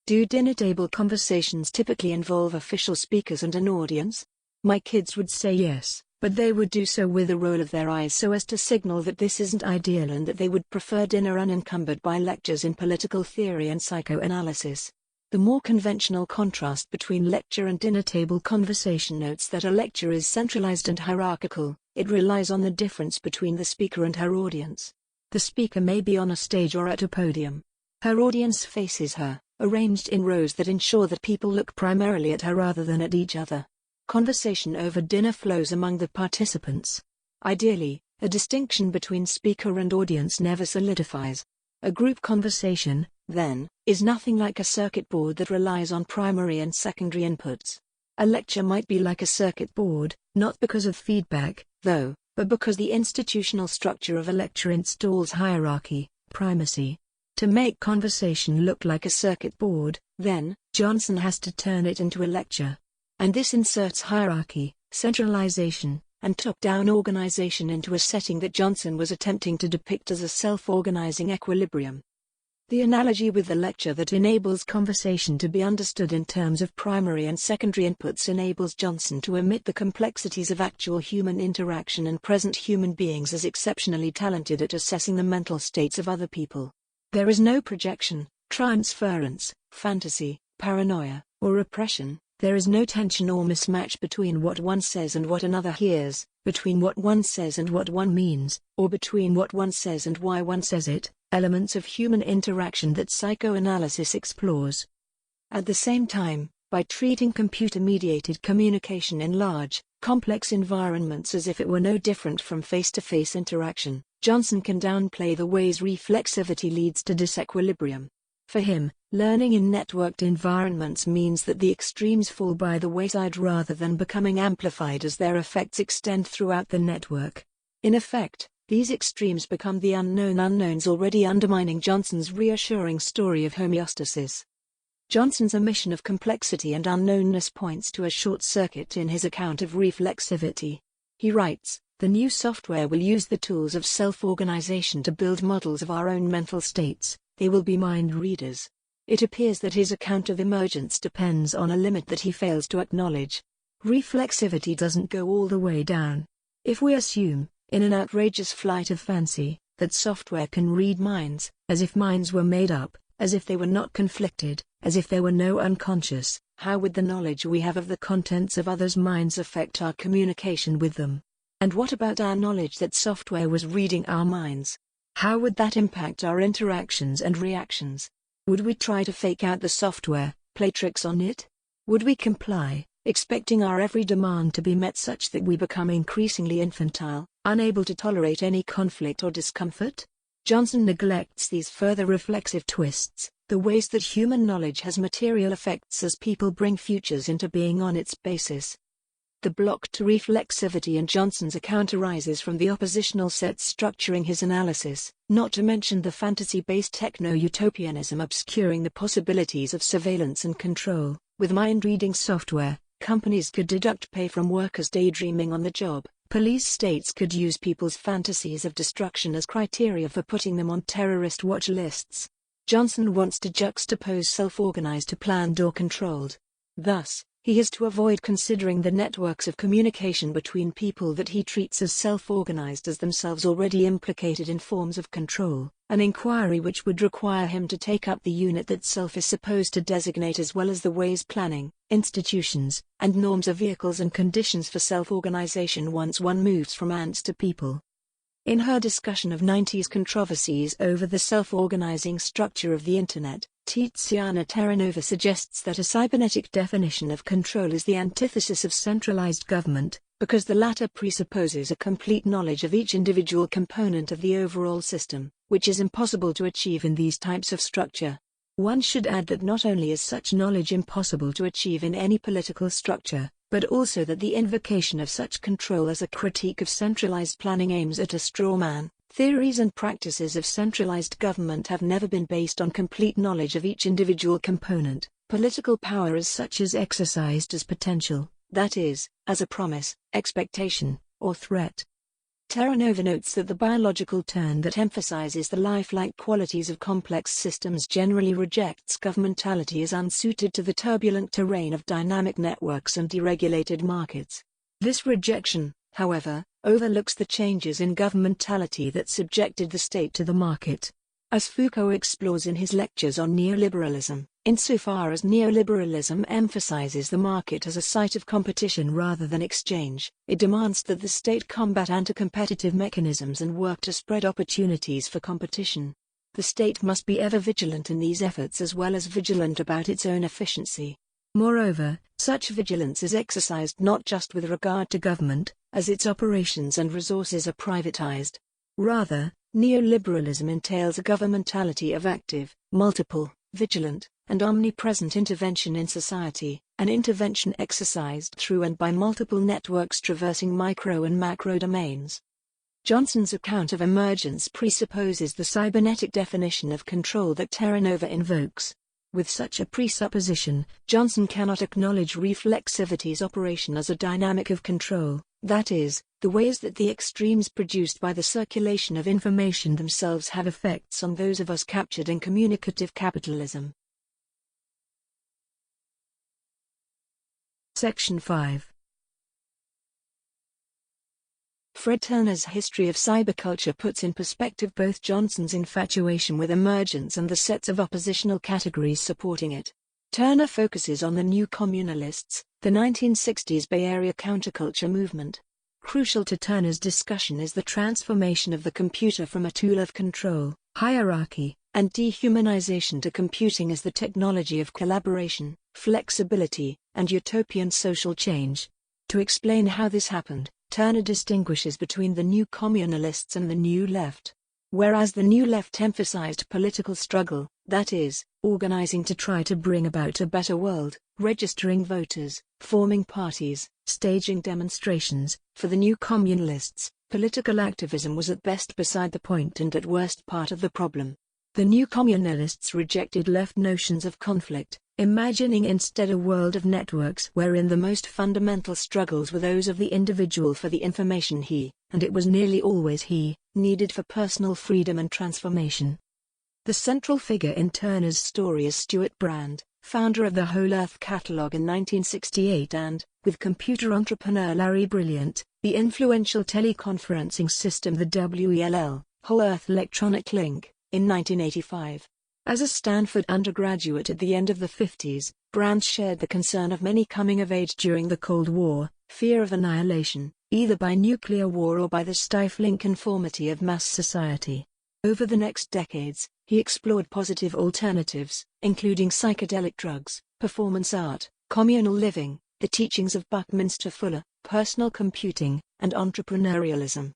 Do dinner table conversations typically involve official speakers and an audience? My kids would say yes, but they would do so with a roll of their eyes so as to signal that this isn't ideal and that they would prefer dinner unencumbered by lectures in political theory and psychoanalysis. The more conventional contrast between lecture and dinner table conversation notes that a lecture is centralized and hierarchical. It relies on the difference between the speaker and her audience. The speaker may be on a stage or at a podium. Her audience faces her, arranged in rows that ensure that people look primarily at her rather than at each other. Conversation over dinner flows among the participants. Ideally, a distinction between speaker and audience never solidifies. A group conversation, then, is nothing like a circuit board that relies on primary and secondary inputs. A lecture might be like a circuit board, not because of feedback, though, but because the institutional structure of a lecture installs hierarchy, primacy. To make conversation look like a circuit board, then, Johnson has to turn it into a lecture. And this inserts hierarchy, centralization, and top-down organization into a setting that Johnson was attempting to depict as a self-organizing equilibrium. The analogy with the lecture that enables conversation to be understood in terms of primary and secondary inputs enables Johnson to omit the complexities of actual human interaction and present human beings as exceptionally talented at assessing the mental states of other people. There is no projection, transference, fantasy, paranoia, or repression. There is no tension or mismatch between what one says and what another hears, between what one says and what one means, or between what one says and why one says it, elements of human interaction that psychoanalysis explores. At the same time, by treating computer-mediated communication in large, complex environments as if it were no different from face-to-face interaction, Johnson can downplay the ways reflexivity leads to disequilibrium. For him, learning in networked environments means that the extremes fall by the wayside rather than becoming amplified as their effects extend throughout the network. In effect, these extremes become the unknown unknowns already undermining Johnson's reassuring story of homeostasis. Johnson's omission of complexity and unknownness points to a short circuit in his account of reflexivity. He writes, "The new software will use the tools of self-organization to build models of our own mental states. They will be mind readers." It appears that his account of emergence depends on a limit that he fails to acknowledge. Reflexivity doesn't go all the way down. If we assume, in an outrageous flight of fancy, that software can read minds, as if minds were made up, as if they were not conflicted, as if there were no unconscious, how would the knowledge we have of the contents of others' minds affect our communication with them? And what about our knowledge that software was reading our minds? How would that impact our interactions and reactions? Would we try to fake out the software, play tricks on it? Would we comply, expecting our every demand to be met such that we become increasingly infantile, unable to tolerate any conflict or discomfort? Johnson neglects these further reflexive twists, the ways that human knowledge has material effects as people bring futures into being on its basis. The block to reflexivity in Johnson's account arises from the oppositional sets structuring his analysis, not to mention the fantasy-based techno-utopianism obscuring the possibilities of surveillance and control. With mind-reading software, companies could deduct pay from workers daydreaming on the job. Police states could use people's fantasies of destruction as criteria for putting them on terrorist watch lists. Johnson wants to juxtapose self-organized to planned or controlled. Thus, he has to avoid considering the networks of communication between people that he treats as self-organized as themselves already implicated in forms of control, an inquiry which would require him to take up the unit that self is supposed to designate as well as the ways planning, institutions, and norms are vehicles and conditions for self-organization once one moves from ants to people. In her discussion of 90s controversies over the self-organizing structure of the Internet, Tiziana Terranova suggests that a cybernetic definition of control is the antithesis of centralized government, because the latter presupposes a complete knowledge of each individual component of the overall system, which is impossible to achieve in these types of structure. One should add that not only is such knowledge impossible to achieve in any political structure, but also that the invocation of such control as a critique of centralized planning aims at a straw man. Theories and practices of centralized government have never been based on complete knowledge of each individual component. Political power as such is exercised as potential, that is, as a promise, expectation, or threat. Terranova notes that the biological turn that emphasizes the lifelike qualities of complex systems generally rejects governmentality as unsuited to the turbulent terrain of dynamic networks and deregulated markets. This rejection, however, overlooks the changes in governmentality that subjected the state to the market. As Foucault explores in his lectures on neoliberalism, insofar as neoliberalism emphasizes the market as a site of competition rather than exchange, it demands that the state combat anti-competitive mechanisms and work to spread opportunities for competition. The state must be ever vigilant in these efforts as well as vigilant about its own efficiency. Moreover, such vigilance is exercised not just with regard to government, as its operations and resources are privatized. Rather, neoliberalism entails a governmentality of active, multiple, vigilant, and omnipresent intervention in society, an intervention exercised through and by multiple networks traversing micro and macro domains. Johnson's account of emergence presupposes the cybernetic definition of control that Terranova invokes. With such a presupposition, Johnson cannot acknowledge reflexivity's operation as a dynamic of control, that is, the ways that the extremes produced by the circulation of information themselves have effects on those of us captured in communicative capitalism. Section 5. Fred Turner's history of cyberculture puts in perspective both Johnson's infatuation with emergence and the sets of oppositional categories supporting it. Turner focuses on the new communalists, the 1960s Bay Area counterculture movement. Crucial to Turner's discussion is the transformation of the computer from a tool of control, hierarchy, and dehumanization to computing as the technology of collaboration, flexibility, and utopian social change. To explain how this happened, Turner distinguishes between the new communalists and the new left. Whereas the new left emphasized political struggle, that is, organizing to try to bring about a better world, registering voters, forming parties, staging demonstrations, for the new communalists, political activism was at best beside the point and at worst part of the problem. The new communalists rejected left notions of conflict, imagining instead a world of networks wherein the most fundamental struggles were those of the individual for the information he, and it was nearly always he, needed for personal freedom and transformation. The central figure in Turner's story is Stuart Brand, founder of the Whole Earth Catalog in 1968 and, with computer entrepreneur Larry Brilliant, the influential teleconferencing system the WELL, Whole Earth Electronic Link, in 1985. As a Stanford undergraduate at the end of the 50s, Brand shared the concern of many coming of age during the Cold War, fear of annihilation, either by nuclear war or by the stifling conformity of mass society. Over the next decades, he explored positive alternatives, including psychedelic drugs, performance art, communal living, the teachings of Buckminster Fuller, personal computing, and entrepreneurialism.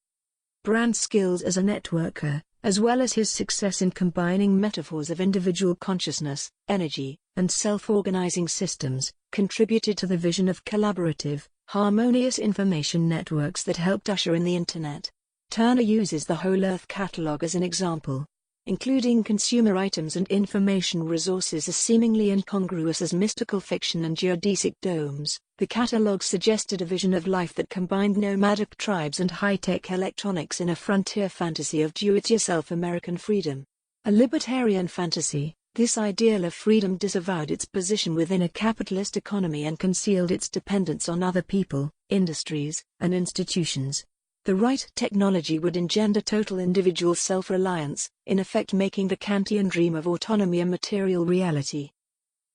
Brand's skills as a networker, as well as his success in combining metaphors of individual consciousness, energy, and self-organizing systems, contributed to the vision of collaborative, harmonious information networks that helped usher in the Internet. Turner uses the Whole Earth Catalog as an example. Including consumer items and information resources as seemingly incongruous as mystical fiction and geodesic domes, the catalog suggested a vision of life that combined nomadic tribes and high-tech electronics in a frontier fantasy of do-it-yourself American freedom. A libertarian fantasy, this ideal of freedom disavowed its position within a capitalist economy and concealed its dependence on other people, industries, and institutions. The right technology would engender total individual self-reliance, in effect making the Kantian dream of autonomy a material reality.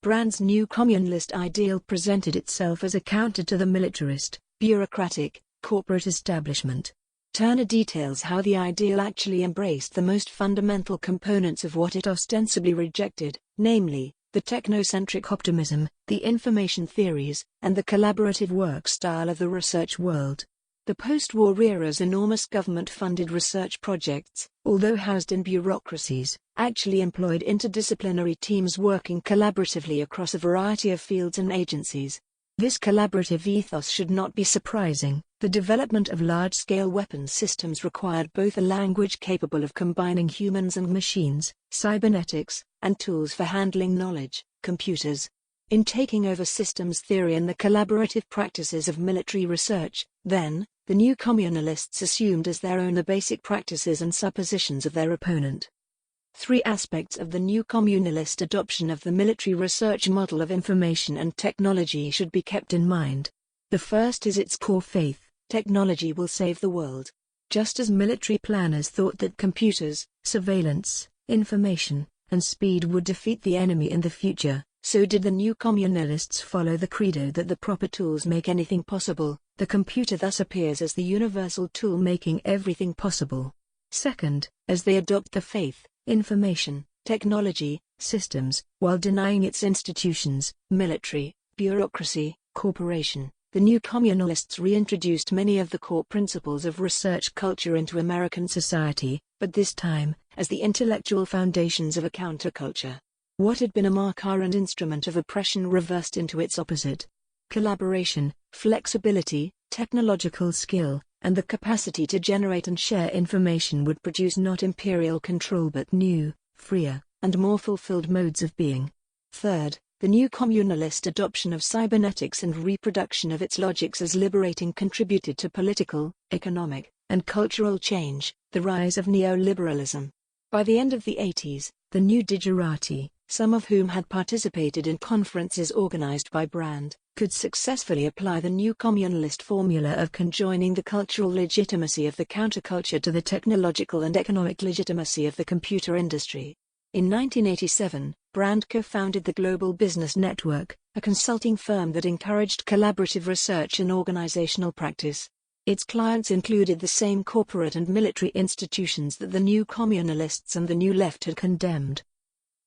Brand's new communalist ideal presented itself as a counter to the militarist, bureaucratic, corporate establishment. Turner details how the ideal actually embraced the most fundamental components of what it ostensibly rejected, namely, the technocentric optimism, the information theories, and the collaborative work style of the research world. The post-war era's enormous government-funded research projects, although housed in bureaucracies, actually employed interdisciplinary teams working collaboratively across a variety of fields and agencies. This collaborative ethos should not be surprising. The development of large-scale weapons systems required both a language capable of combining humans and machines, cybernetics, and tools for handling knowledge, computers. In taking over systems theory and the collaborative practices of military research, then, the new communalists assumed as their own the basic practices and suppositions of their opponent. Three aspects of the new communalist adoption of the military research model of information and technology should be kept in mind. The first is its core faith: technology will save the world. Just as military planners thought that computers, surveillance, information, and speed would defeat the enemy in the future, so did the new communalists follow the credo that the proper tools make anything possible. The computer thus appears as the universal tool making everything possible. Second, as they adopt the faith, information, technology, systems, while denying its institutions, military, bureaucracy, corporation, the new communalists reintroduced many of the core principles of research culture into American society, but this time, as the intellectual foundations of a counterculture. What had been a marker and instrument of oppression reversed into its opposite. Collaboration, flexibility, technological skill, and the capacity to generate and share information would produce not imperial control but new, freer, and more fulfilled modes of being. Third, the new communalist adoption of cybernetics and reproduction of its logics as liberating contributed to political, economic, and cultural change, the rise of neoliberalism. By the end of the 80s, the new digerati, some of whom had participated in conferences organized by Brand, could successfully apply the new communalist formula of conjoining the cultural legitimacy of the counterculture to the technological and economic legitimacy of the computer industry. In 1987, Brand co-founded the Global Business Network, a consulting firm that encouraged collaborative research and organizational practice. Its clients included the same corporate and military institutions that the new communalists and the New Left had condemned.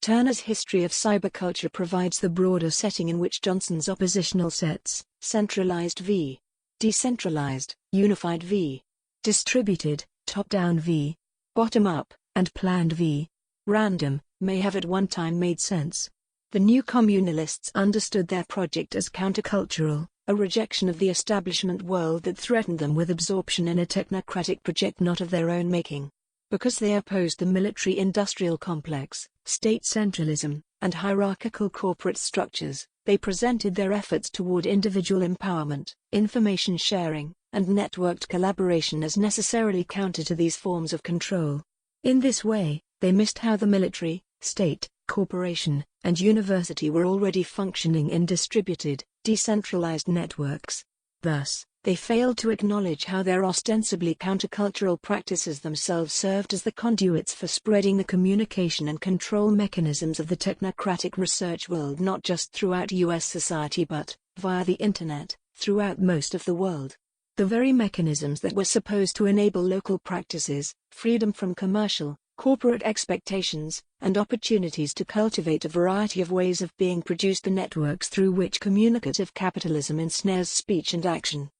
Turner's History of Cyberculture provides the broader setting in which Johnson's oppositional sets, centralized v. decentralized, unified v. distributed, top-down v. bottom-up, and planned v. random, may have at one time made sense. The new communalists understood their project as countercultural, a rejection of the establishment world that threatened them with absorption in a technocratic project not of their own making. Because they opposed the military-industrial complex, state centralism, and hierarchical corporate structures, they presented their efforts toward individual empowerment, information sharing, and networked collaboration as necessarily counter to these forms of control. In this way, they missed how the military, state, corporation, and university were already functioning in distributed, decentralized networks. Thus, they failed to acknowledge how their ostensibly countercultural practices themselves served as the conduits for spreading the communication and control mechanisms of the technocratic research world not just throughout U.S. society but, via the Internet, throughout most of the world. The very mechanisms that were supposed to enable local practices, freedom from commercial, corporate expectations, and opportunities to cultivate a variety of ways of being produced, the networks through which communicative capitalism ensnares speech and action.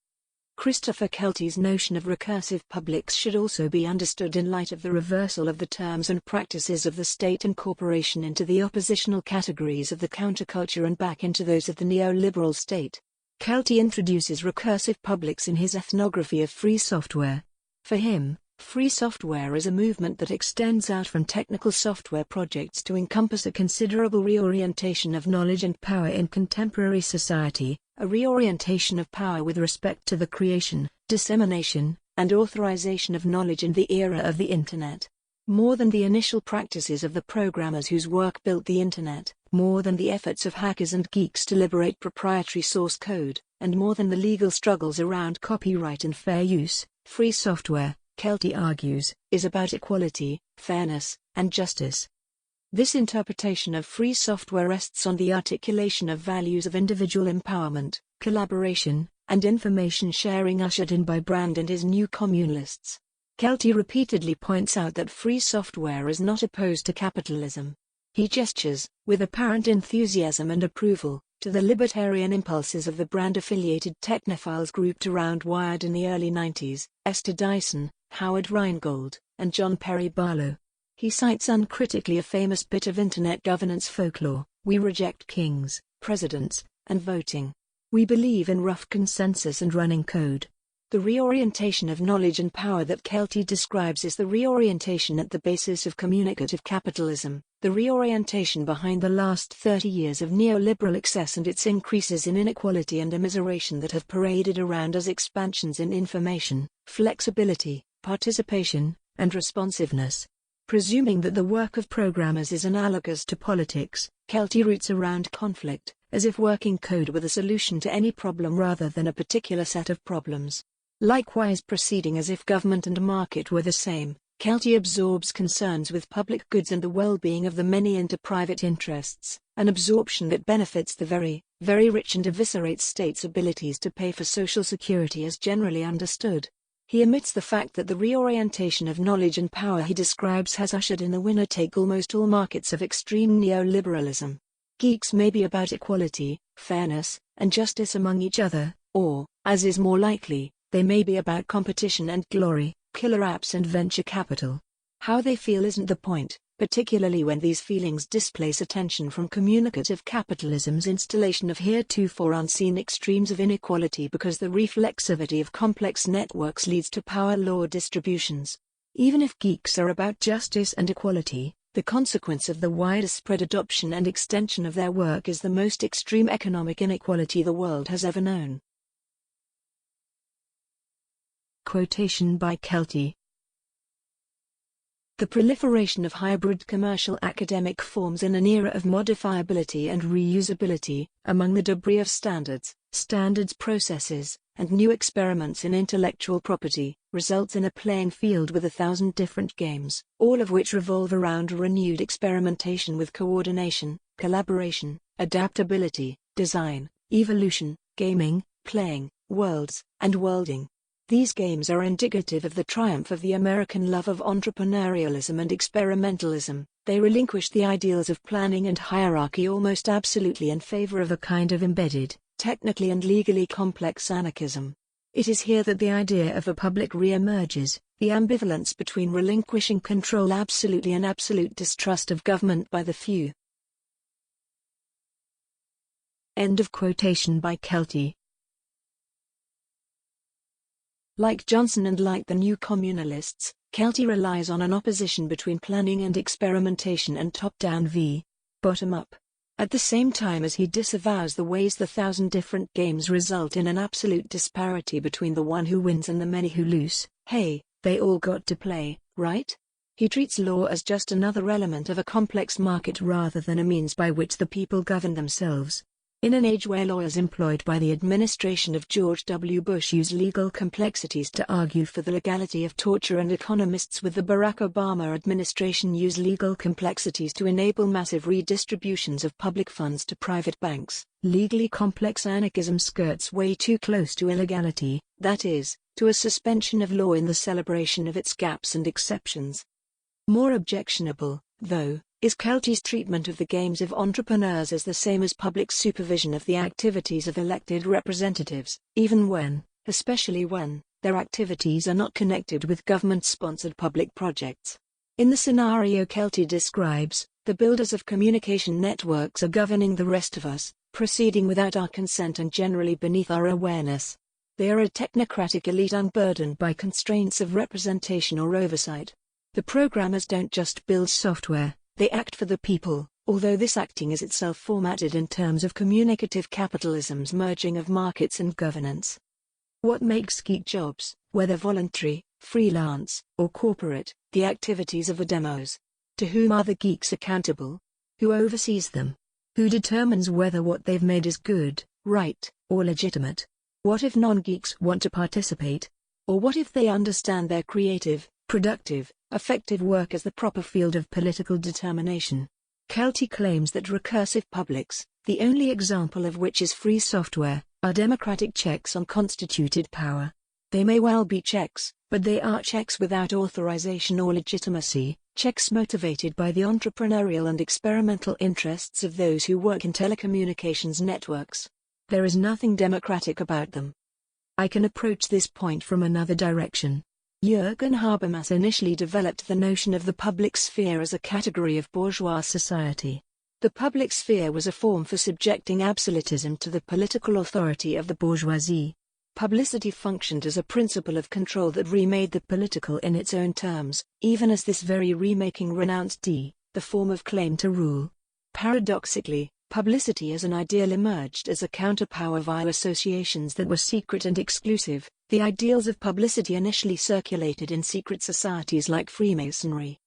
Christopher Kelty's notion of recursive publics should also be understood in light of the reversal of the terms and practices of the state and corporation into the oppositional categories of the counterculture and back into those of the neoliberal state. Kelty introduces recursive publics in his ethnography of free software. For him, free software is a movement that extends out from technical software projects to encompass a considerable reorientation of knowledge and power in contemporary society, a reorientation of power with respect to the creation, dissemination, and authorization of knowledge in the era of the Internet. More than the initial practices of the programmers whose work built the Internet, more than the efforts of hackers and geeks to liberate proprietary source code, and more than the legal struggles around copyright and fair use, free software, Kelty argues, is about equality, fairness, and justice. This interpretation of free software rests on the articulation of values of individual empowerment, collaboration, and information sharing ushered in by Brand and his new communalists. Kelty repeatedly points out that free software is not opposed to capitalism. He gestures, with apparent enthusiasm and approval, to the libertarian impulses of the Brand-affiliated technophiles grouped around Wired in the early 90s, Esther Dyson, Howard Rheingold, and John Perry Barlow. He cites uncritically a famous bit of Internet governance folklore: "We reject kings, presidents, and voting. We believe in rough consensus and running code." The reorientation of knowledge and power that Kelty describes is the reorientation at the basis of communicative capitalism, the reorientation behind the last 30 years of neoliberal excess and its increases in inequality and immiseration that have paraded around as expansions in information, flexibility, participation, and responsiveness. Presuming that the work of programmers is analogous to politics, Kelty roots around conflict, as if working code with a solution to any problem rather than a particular set of problems. Likewise, proceeding as if government and market were the same, Kelty absorbs concerns with public goods and the well-being of the many into private interests, an absorption that benefits the very, very rich and eviscerates states' abilities to pay for social security as generally understood. He omits the fact that the reorientation of knowledge and power he describes has ushered in the winner-take-almost all markets of extreme neoliberalism. Geeks may be about equality, fairness, and justice among each other, or, as is more likely, they may be about competition and glory, killer apps and venture capital. How they feel isn't the point, particularly when these feelings displace attention from communicative capitalism's installation of heretofore unseen extremes of inequality, because the reflexivity of complex networks leads to power law distributions. Even if geeks are about justice and equality, the consequence of the wider spread adoption and extension of their work is the most extreme economic inequality the world has ever known. Quotation by Kelty. The proliferation of hybrid commercial academic forms in an era of modifiability and reusability, among the debris of standards processes, and new experiments in intellectual property, results in a playing field with 1,000 different games, all of which revolve around renewed experimentation with coordination, collaboration, adaptability, design, evolution, gaming, playing, worlds, and worlding. These games are indicative of the triumph of the American love of entrepreneurialism and experimentalism. They relinquish the ideals of planning and hierarchy almost absolutely in favor of a kind of embedded, technically and legally complex anarchism. It is here that the idea of a public re-emerges, the ambivalence between relinquishing control absolutely and absolute distrust of government by the few. End of quotation by Kelty. Like Johnson and like the new communalists, Kelty relies on an opposition between planning and experimentation and top-down v. bottom-up. At the same time as he disavows the ways the 1,000 different games result in an absolute disparity between the one who wins and the many who lose. Hey, they all got to play, right? He treats law as just another element of a complex market rather than a means by which the people govern themselves. In an age where lawyers employed by the administration of George W. Bush use legal complexities to argue for the legality of torture, and economists with the Barack Obama administration use legal complexities to enable massive redistributions of public funds to private banks, legally complex anarchism skirts way too close to illegality, that is, to a suspension of law in the celebration of its gaps and exceptions. More objectionable, though, is Kelty's treatment of the games of entrepreneurs as the same as public supervision of the activities of elected representatives, even when, especially when, their activities are not connected with government-sponsored public projects. In the scenario Kelty describes, the builders of communication networks are governing the rest of us, proceeding without our consent and generally beneath our awareness. They are a technocratic elite unburdened by constraints of representation or oversight. The programmers don't just build software. They act for the people, although this acting is itself formatted in terms of communicative capitalism's merging of markets and governance. What makes geek jobs, whether voluntary, freelance, or corporate, the activities of the demos? To whom are the geeks accountable? Who oversees them? Who determines whether what they've made is good, right, or legitimate? What if non-geeks want to participate? Or what if they understand their creative, productive, effective work as the proper field of political determination? Kelty claims that recursive publics, the only example of which is free software, are democratic checks on constituted power. They may well be checks, but they are checks without authorization or legitimacy, checks motivated by the entrepreneurial and experimental interests of those who work in telecommunications networks. There is nothing democratic about them. I can approach this point from another direction. Jürgen Habermas initially developed the notion of the public sphere as a category of bourgeois society. The public sphere was a form for subjecting absolutism to the political authority of the bourgeoisie. Publicity functioned as a principle of control that remade the political in its own terms, even as this very remaking renounced the form of claim to rule. Paradoxically, publicity as an ideal emerged as a counterpower via associations that were secret and exclusive. The ideals of publicity initially circulated in secret societies like Freemasonry.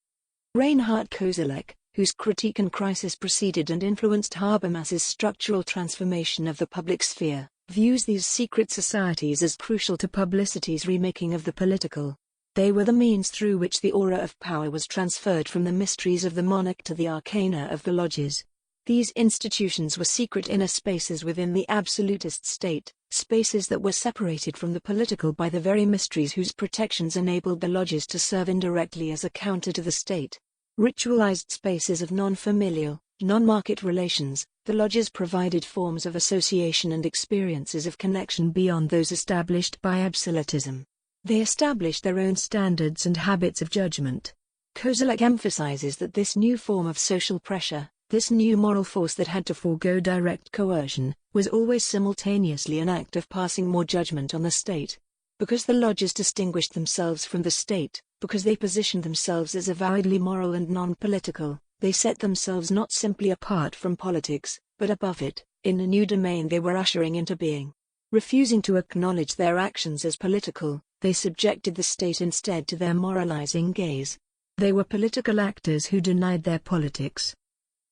Reinhard Koselleck, whose Critique and Crisis preceded and influenced Habermas's structural transformation of the public sphere, views these secret societies as crucial to publicity's remaking of the political. They were the means through which the aura of power was transferred from the mysteries of the monarch to the arcana of the lodges. These institutions were secret inner spaces within the absolutist state, spaces that were separated from the political by the very mysteries whose protections enabled the lodges to serve indirectly as a counter to the state. Ritualized spaces of non-familial, non-market relations, the lodges provided forms of association and experiences of connection beyond those established by absolutism. They established their own standards and habits of judgment. Koselleck emphasizes that this new form of social pressure, this new moral force that had to forego direct coercion, was always simultaneously an act of passing more judgment on the state. Because the lodges distinguished themselves from the state, because they positioned themselves as avowedly moral and non-political, they set themselves not simply apart from politics, but above it, in a new domain they were ushering into being. Refusing to acknowledge their actions as political, they subjected the state instead to their moralizing gaze. They were political actors who denied their politics.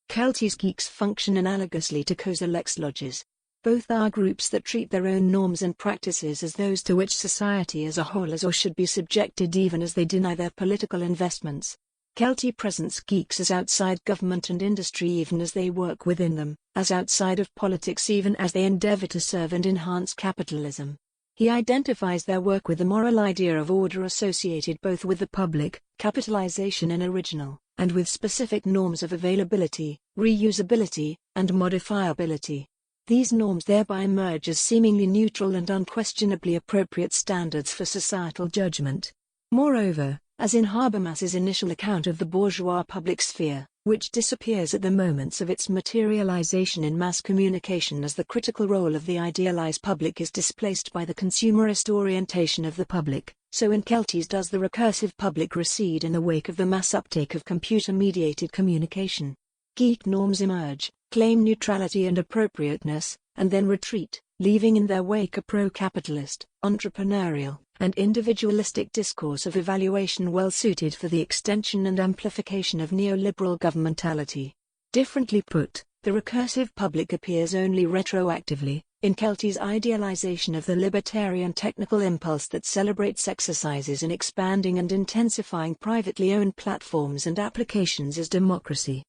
Kelty's geeks function analogously to Koselleck's lodges. Both are groups that treat their own norms and practices as those to which society as a whole is or should be subjected, even as they deny their political investments. Kelty presents geeks as outside government and industry even as they work within them, as outside of politics even as they endeavor to serve and enhance capitalism. He identifies their work with the moral idea of order associated both with the public, capitalization in original, and with specific norms of availability, reusability, and modifiability. These norms thereby emerge as seemingly neutral and unquestionably appropriate standards for societal judgment. Moreover, as in Habermas's initial account of the bourgeois public sphere, which disappears at the moments of its materialization in mass communication as the critical role of the idealized public is displaced by the consumerist orientation of the public, so in Kelty's does the recursive public recede in the wake of the mass uptake of computer-mediated communication. Geek norms emerge, claim neutrality and appropriateness, and then retreat, leaving in their wake a pro-capitalist, entrepreneurial, and individualistic discourse of evaluation well suited for the extension and amplification of neoliberal governmentality. Differently put, the recursive public appears only retroactively, in Kelty's idealization of the libertarian technical impulse that celebrates exercises in expanding and intensifying privately owned platforms and applications as democracy.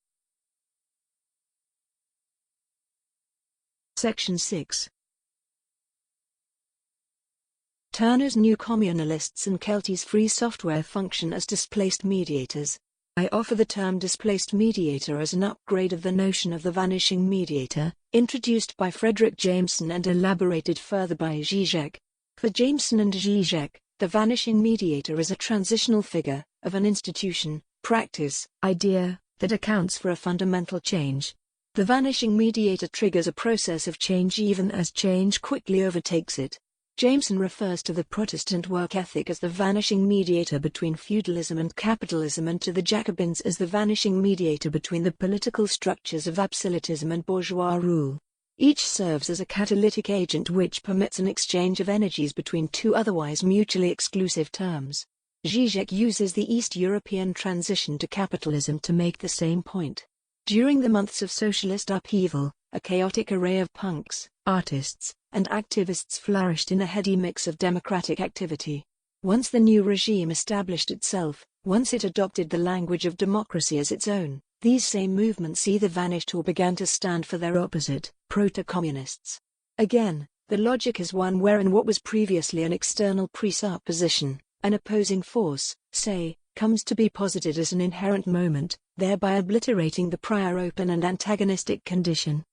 Section 6. Turner's New Communalists and Kelty's free software function as displaced mediators. I offer the term displaced mediator as an upgrade of the notion of the vanishing mediator, introduced by Frederick Jameson and elaborated further by Zizek. For Jameson and Zizek, the vanishing mediator is a transitional figure, of an institution, practice, idea, that accounts for a fundamental change. The vanishing mediator triggers a process of change even as change quickly overtakes it. Jameson refers to the Protestant work ethic as the vanishing mediator between feudalism and capitalism, and to the Jacobins as the vanishing mediator between the political structures of absolutism and bourgeois rule. Each serves as a catalytic agent which permits an exchange of energies between two otherwise mutually exclusive terms. Zizek uses the East European transition to capitalism to make the same point. During the months of socialist upheaval, a chaotic array of punks, artists, and activists flourished in a heady mix of democratic activity. Once the new regime established itself, once it adopted the language of democracy as its own, these same movements either vanished or began to stand for their opposite, proto-communists. Again, the logic is one wherein what was previously an external presupposition, an opposing force, say, comes to be posited as an inherent moment, thereby obliterating the prior open and antagonistic condition.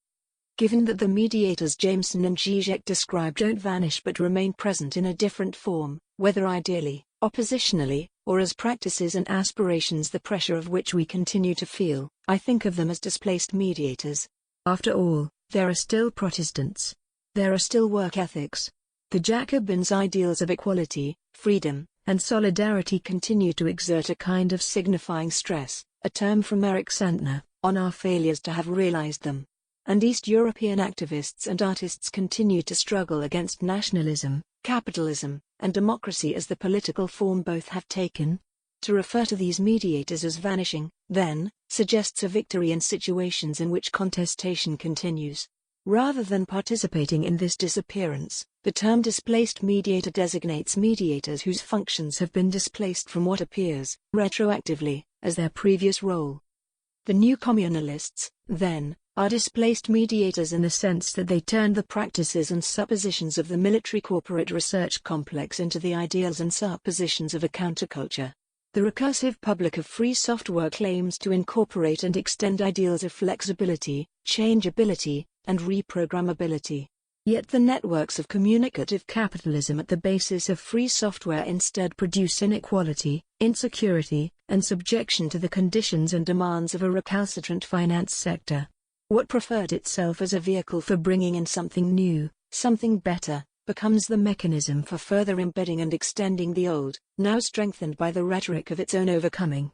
Given that the mediators Jameson and Zizek describe don't vanish but remain present in a different form, whether ideally, oppositionally, or as practices and aspirations the pressure of which we continue to feel, I think of them as displaced mediators. After all, there are still Protestants. There are still work ethics. The Jacobins' ideals of equality, freedom, and solidarity continue to exert a kind of signifying stress, a term from Eric Santner, on our failures to have realized them. And East European activists and artists continue to struggle against nationalism, capitalism, and democracy as the political form both have taken. To refer to these mediators as vanishing, then, suggests a victory in situations in which contestation continues. Rather than participating in this disappearance, the term displaced mediator designates mediators whose functions have been displaced from what appears, retroactively, as their previous role. The new communalists, then, are displaced mediators in the sense that they turned the practices and suppositions of the military corporate research complex into the ideals and suppositions of a counterculture. The recursive public of free software claims to incorporate and extend ideals of flexibility, changeability, and reprogrammability. Yet the networks of communicative capitalism at the basis of free software instead produce inequality, insecurity, and subjection to the conditions and demands of a recalcitrant finance sector. What preferred itself as a vehicle for bringing in something new, something better, becomes the mechanism for further embedding and extending the old, now strengthened by the rhetoric of its own overcoming.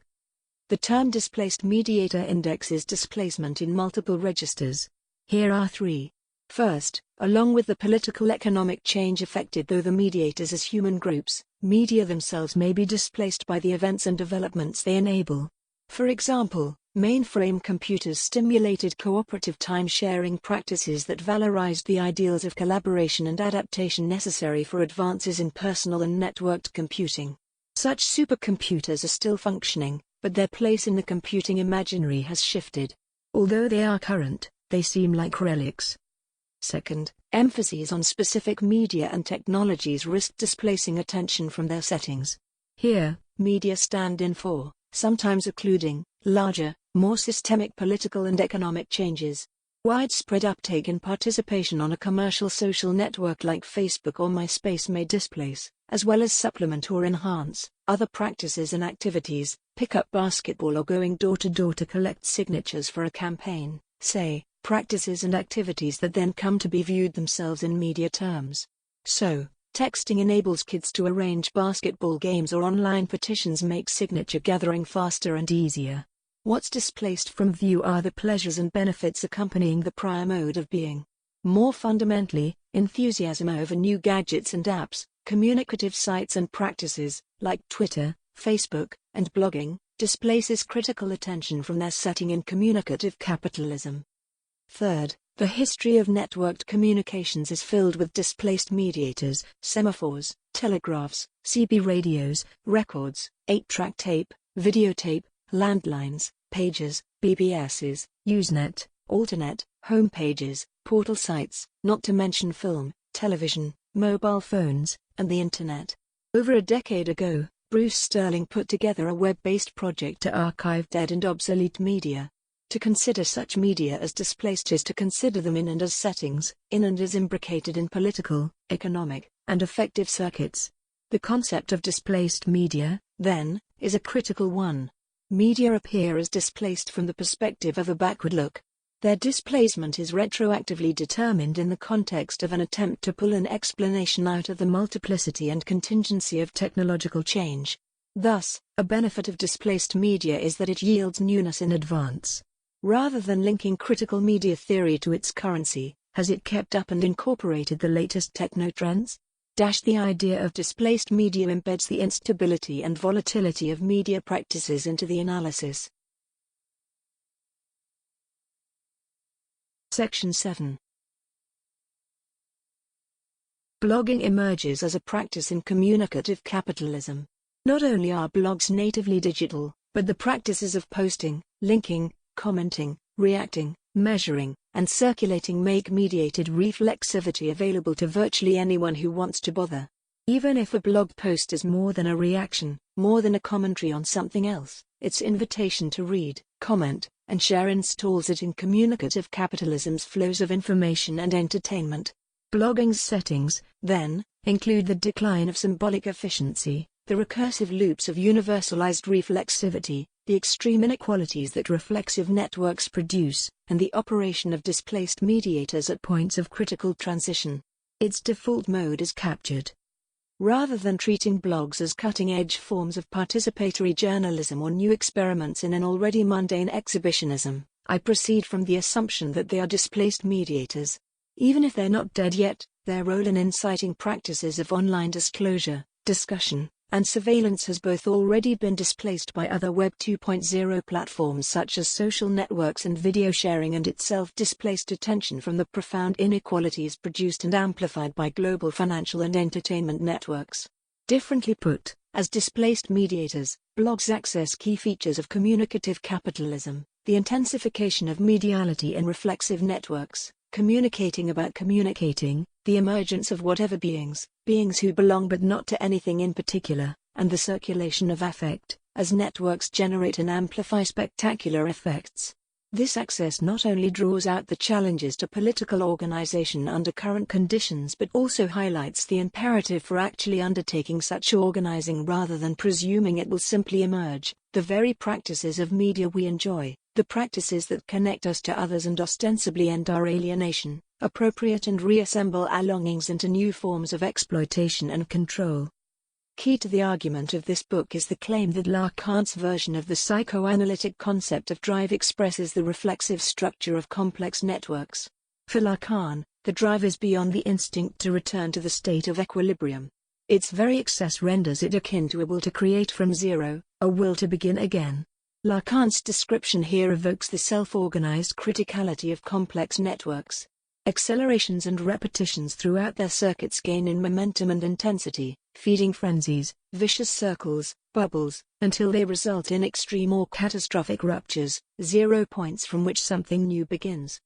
The term displaced mediator indexes displacement in multiple registers. Here are three. First, along with the political economic change affected though the mediators as human groups, media themselves may be displaced by the events and developments they enable. For example, mainframe computers stimulated cooperative time-sharing practices that valorized the ideals of collaboration and adaptation necessary for advances in personal and networked computing. Such supercomputers are still functioning, but their place in the computing imaginary has shifted. Although they are current, they seem like relics. Second, emphases on specific media and technologies risk displacing attention from their settings. Here, media stand in for, sometimes occluding, larger, more systemic political and economic changes. Widespread uptake and participation on a commercial social network like Facebook or MySpace may displace, as well as supplement or enhance, other practices and activities. Pick up basketball or going door to door to collect signatures for a campaign, say, practices and activities that then come to be viewed themselves in media terms. So, texting enables kids to arrange basketball games or online petitions make signature gathering faster and easier. What's displaced from view are the pleasures and benefits accompanying the prior mode of being. More fundamentally, enthusiasm over new gadgets and apps, communicative sites and practices, like Twitter, Facebook, and blogging, displaces critical attention from their setting in communicative capitalism. Third, the history of networked communications is filled with displaced mediators, semaphores, telegraphs, CB radios, records, 8-track tape, videotape, landlines, pagers, BBSs, Usenet, Alternet, homepages, portal sites, not to mention film, television, mobile phones, and the Internet. Over a decade ago, Bruce Sterling put together a web-based project to archive dead and obsolete media. To consider such media as displaced is to consider them in and as settings, in and as imbricated in political, economic, and affective circuits. The concept of displaced media, then, is a critical one. Media appear as displaced from the perspective of a backward look. Their displacement is retroactively determined in the context of an attempt to pull an explanation out of the multiplicity and contingency of technological change. Thus, a benefit of displaced media is that it yields newness in advance. Rather than linking critical media theory to its currency, has it kept up and incorporated the latest techno-trends? The idea of displaced media embeds the instability and volatility of media practices into the analysis. Section 7. Blogging emerges as a practice in communicative capitalism. Not only are blogs natively digital, but the practices of posting, linking, commenting, reacting, measuring, and circulating make mediated reflexivity available to virtually anyone who wants to bother. Even if a blog post is more than a reaction, more than a commentary on something else, its invitation to read, comment, and share installs it in communicative capitalism's flows of information and entertainment. Blogging's settings, then, include the decline of symbolic efficiency, the recursive loops of universalized reflexivity, the extreme inequalities that reflexive networks produce, and the operation of displaced mediators at points of critical transition. Its default mode is captured. Rather than treating blogs as cutting-edge forms of participatory journalism or new experiments in an already mundane exhibitionism, I proceed from the assumption that they are displaced mediators. Even if they're not dead yet, their role in inciting practices of online disclosure, discussion, and surveillance has both already been displaced by other Web 2.0 platforms such as social networks and video sharing, and itself displaced attention from the profound inequalities produced and amplified by global financial and entertainment networks. Differently put, as displaced mediators, blogs access key features of communicative capitalism, the intensification of mediality in reflexive networks, communicating about communicating, the emergence of whatever beings who belong but not to anything in particular, and the circulation of affect, as networks generate and amplify spectacular effects. This access not only draws out the challenges to political organization under current conditions but also highlights the imperative for actually undertaking such organizing rather than presuming it will simply emerge. The very practices of media we enjoy, the practices that connect us to others and ostensibly end our alienation, appropriate and reassemble our longings into new forms of exploitation and control. Key to the argument of this book is the claim that Lacan's version of the psychoanalytic concept of drive expresses the reflexive structure of complex networks. For Lacan, the drive is beyond the instinct to return to the state of equilibrium. Its very excess renders it akin to a will to create from zero, a will to begin again. Lacan's description here evokes the self-organized criticality of complex networks. Accelerations and repetitions throughout their circuits gain in momentum and intensity, feeding frenzies, vicious circles, bubbles, until they result in extreme or catastrophic ruptures, 0 points from which something new begins.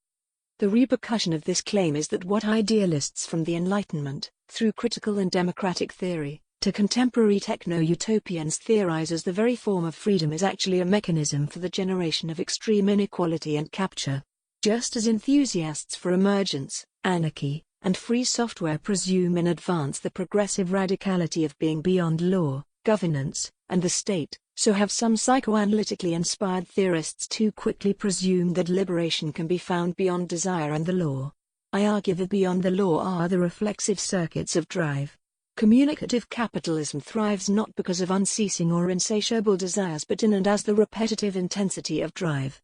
The repercussion of this claim is that what idealists from the Enlightenment, through critical and democratic theory, to contemporary techno-utopians theorize as the very form of freedom is actually a mechanism for the generation of extreme inequality and capture. Just as enthusiasts for emergence, anarchy, and free software presume in advance the progressive radicality of being beyond law, governance, and the state, so have some psychoanalytically inspired theorists too quickly presumed that liberation can be found beyond desire and the law. I argue that beyond the law are the reflexive circuits of drive. Communicative capitalism thrives not because of unceasing or insatiable desires but in and as the repetitive intensity of drive.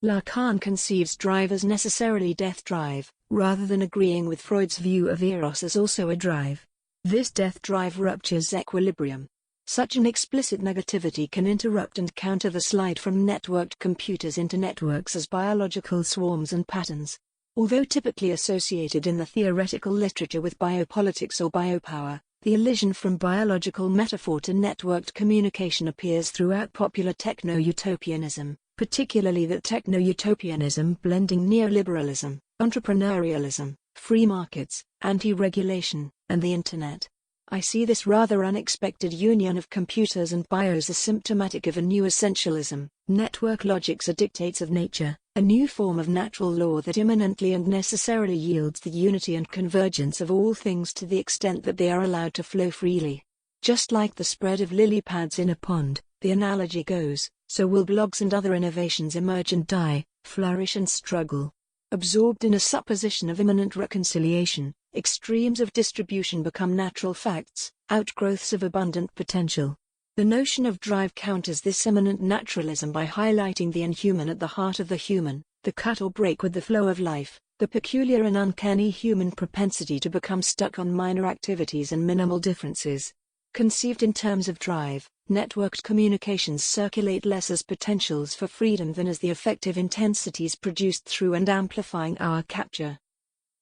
Lacan conceives drive as necessarily death drive, rather than agreeing with Freud's view of eros as also a drive. This death drive ruptures equilibrium. Such an explicit negativity can interrupt and counter the slide from networked computers into networks as biological swarms and patterns. Although typically associated in the theoretical literature with biopolitics or biopower, the elision from biological metaphor to networked communication appears throughout popular techno-utopianism, particularly that techno-utopianism blending neoliberalism, entrepreneurialism, free markets, anti-regulation, and the Internet. I see this rather unexpected union of computers and bios as symptomatic of a new essentialism. Network logics are dictates of nature, a new form of natural law that immanently and necessarily yields the unity and convergence of all things to the extent that they are allowed to flow freely. Just like the spread of lily pads in a pond, the analogy goes, so will blogs and other innovations emerge and die, flourish and struggle. Absorbed in a supposition of imminent reconciliation, extremes of distribution become natural facts, outgrowths of abundant potential. The notion of drive counters this imminent naturalism by highlighting the inhuman at the heart of the human, the cut or break with the flow of life, the peculiar and uncanny human propensity to become stuck on minor activities and minimal differences. Conceived in terms of drive, networked communications circulate less as potentials for freedom than as the effective intensities produced through and amplifying our capture.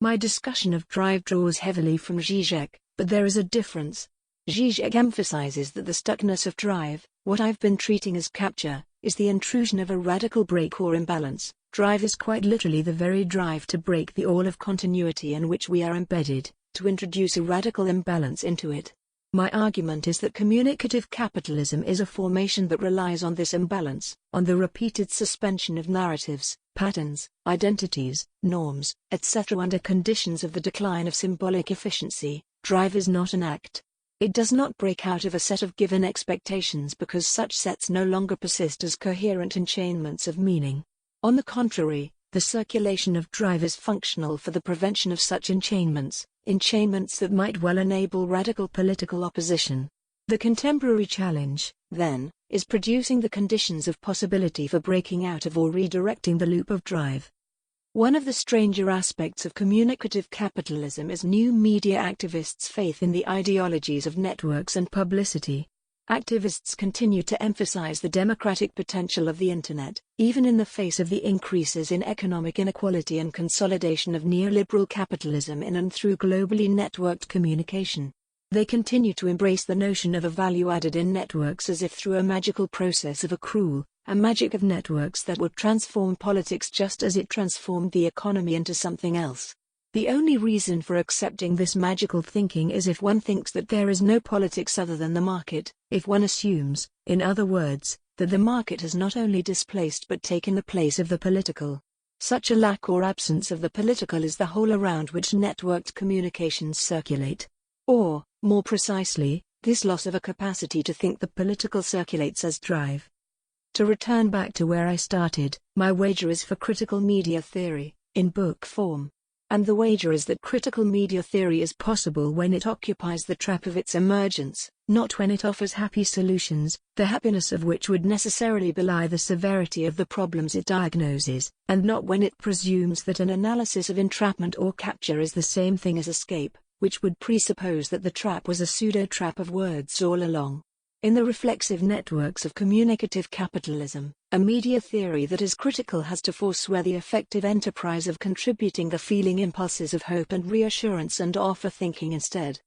My discussion of drive draws heavily from Zizek, but there is a difference. Zizek emphasizes that the stuckness of drive, what I've been treating as capture, is the intrusion of a radical break or imbalance. Drive is quite literally the very drive to break the all of continuity in which we are embedded, to introduce a radical imbalance into it. My argument is that communicative capitalism is a formation that relies on this imbalance, on the repeated suspension of narratives, patterns, identities, norms, etc. under conditions of the decline of symbolic efficiency. Drive is not an act. It does not break out of a set of given expectations because such sets no longer persist as coherent enchainments of meaning. On the contrary, the circulation of drive is functional for the prevention of such enchainments. enchainments that might well enable radical political opposition. The contemporary challenge, then, is producing the conditions of possibility for breaking out of or redirecting the loop of drive. One of the stranger aspects of communicative capitalism is new media activists' faith in the ideologies of networks and publicity. Activists continue to emphasize the democratic potential of the Internet, even in the face of the increases in economic inequality and consolidation of neoliberal capitalism in and through globally networked communication. They continue to embrace the notion of a value added in networks as if through a magical process of accrual, a magic of networks that would transform politics just as it transformed the economy into something else. The only reason for accepting this magical thinking is if one thinks that there is no politics other than the market, if one assumes, in other words, that the market has not only displaced but taken the place of the political. Such a lack or absence of the political is the hole around which networked communications circulate. Or, more precisely, this loss of a capacity to think the political circulates as drive. To return back to where I started, my wager is for critical media theory, in book form. And the wager is that critical media theory is possible when it occupies the trap of its emergence, not when it offers happy solutions, the happiness of which would necessarily belie the severity of the problems it diagnoses, and not when it presumes that an analysis of entrapment or capture is the same thing as escape, which would presuppose that the trap was a pseudo-trap of words all along. In the reflexive networks of communicative capitalism, a media theory that is critical has to forswear the effective enterprise of contributing the feeling impulses of hope and reassurance and offer thinking instead.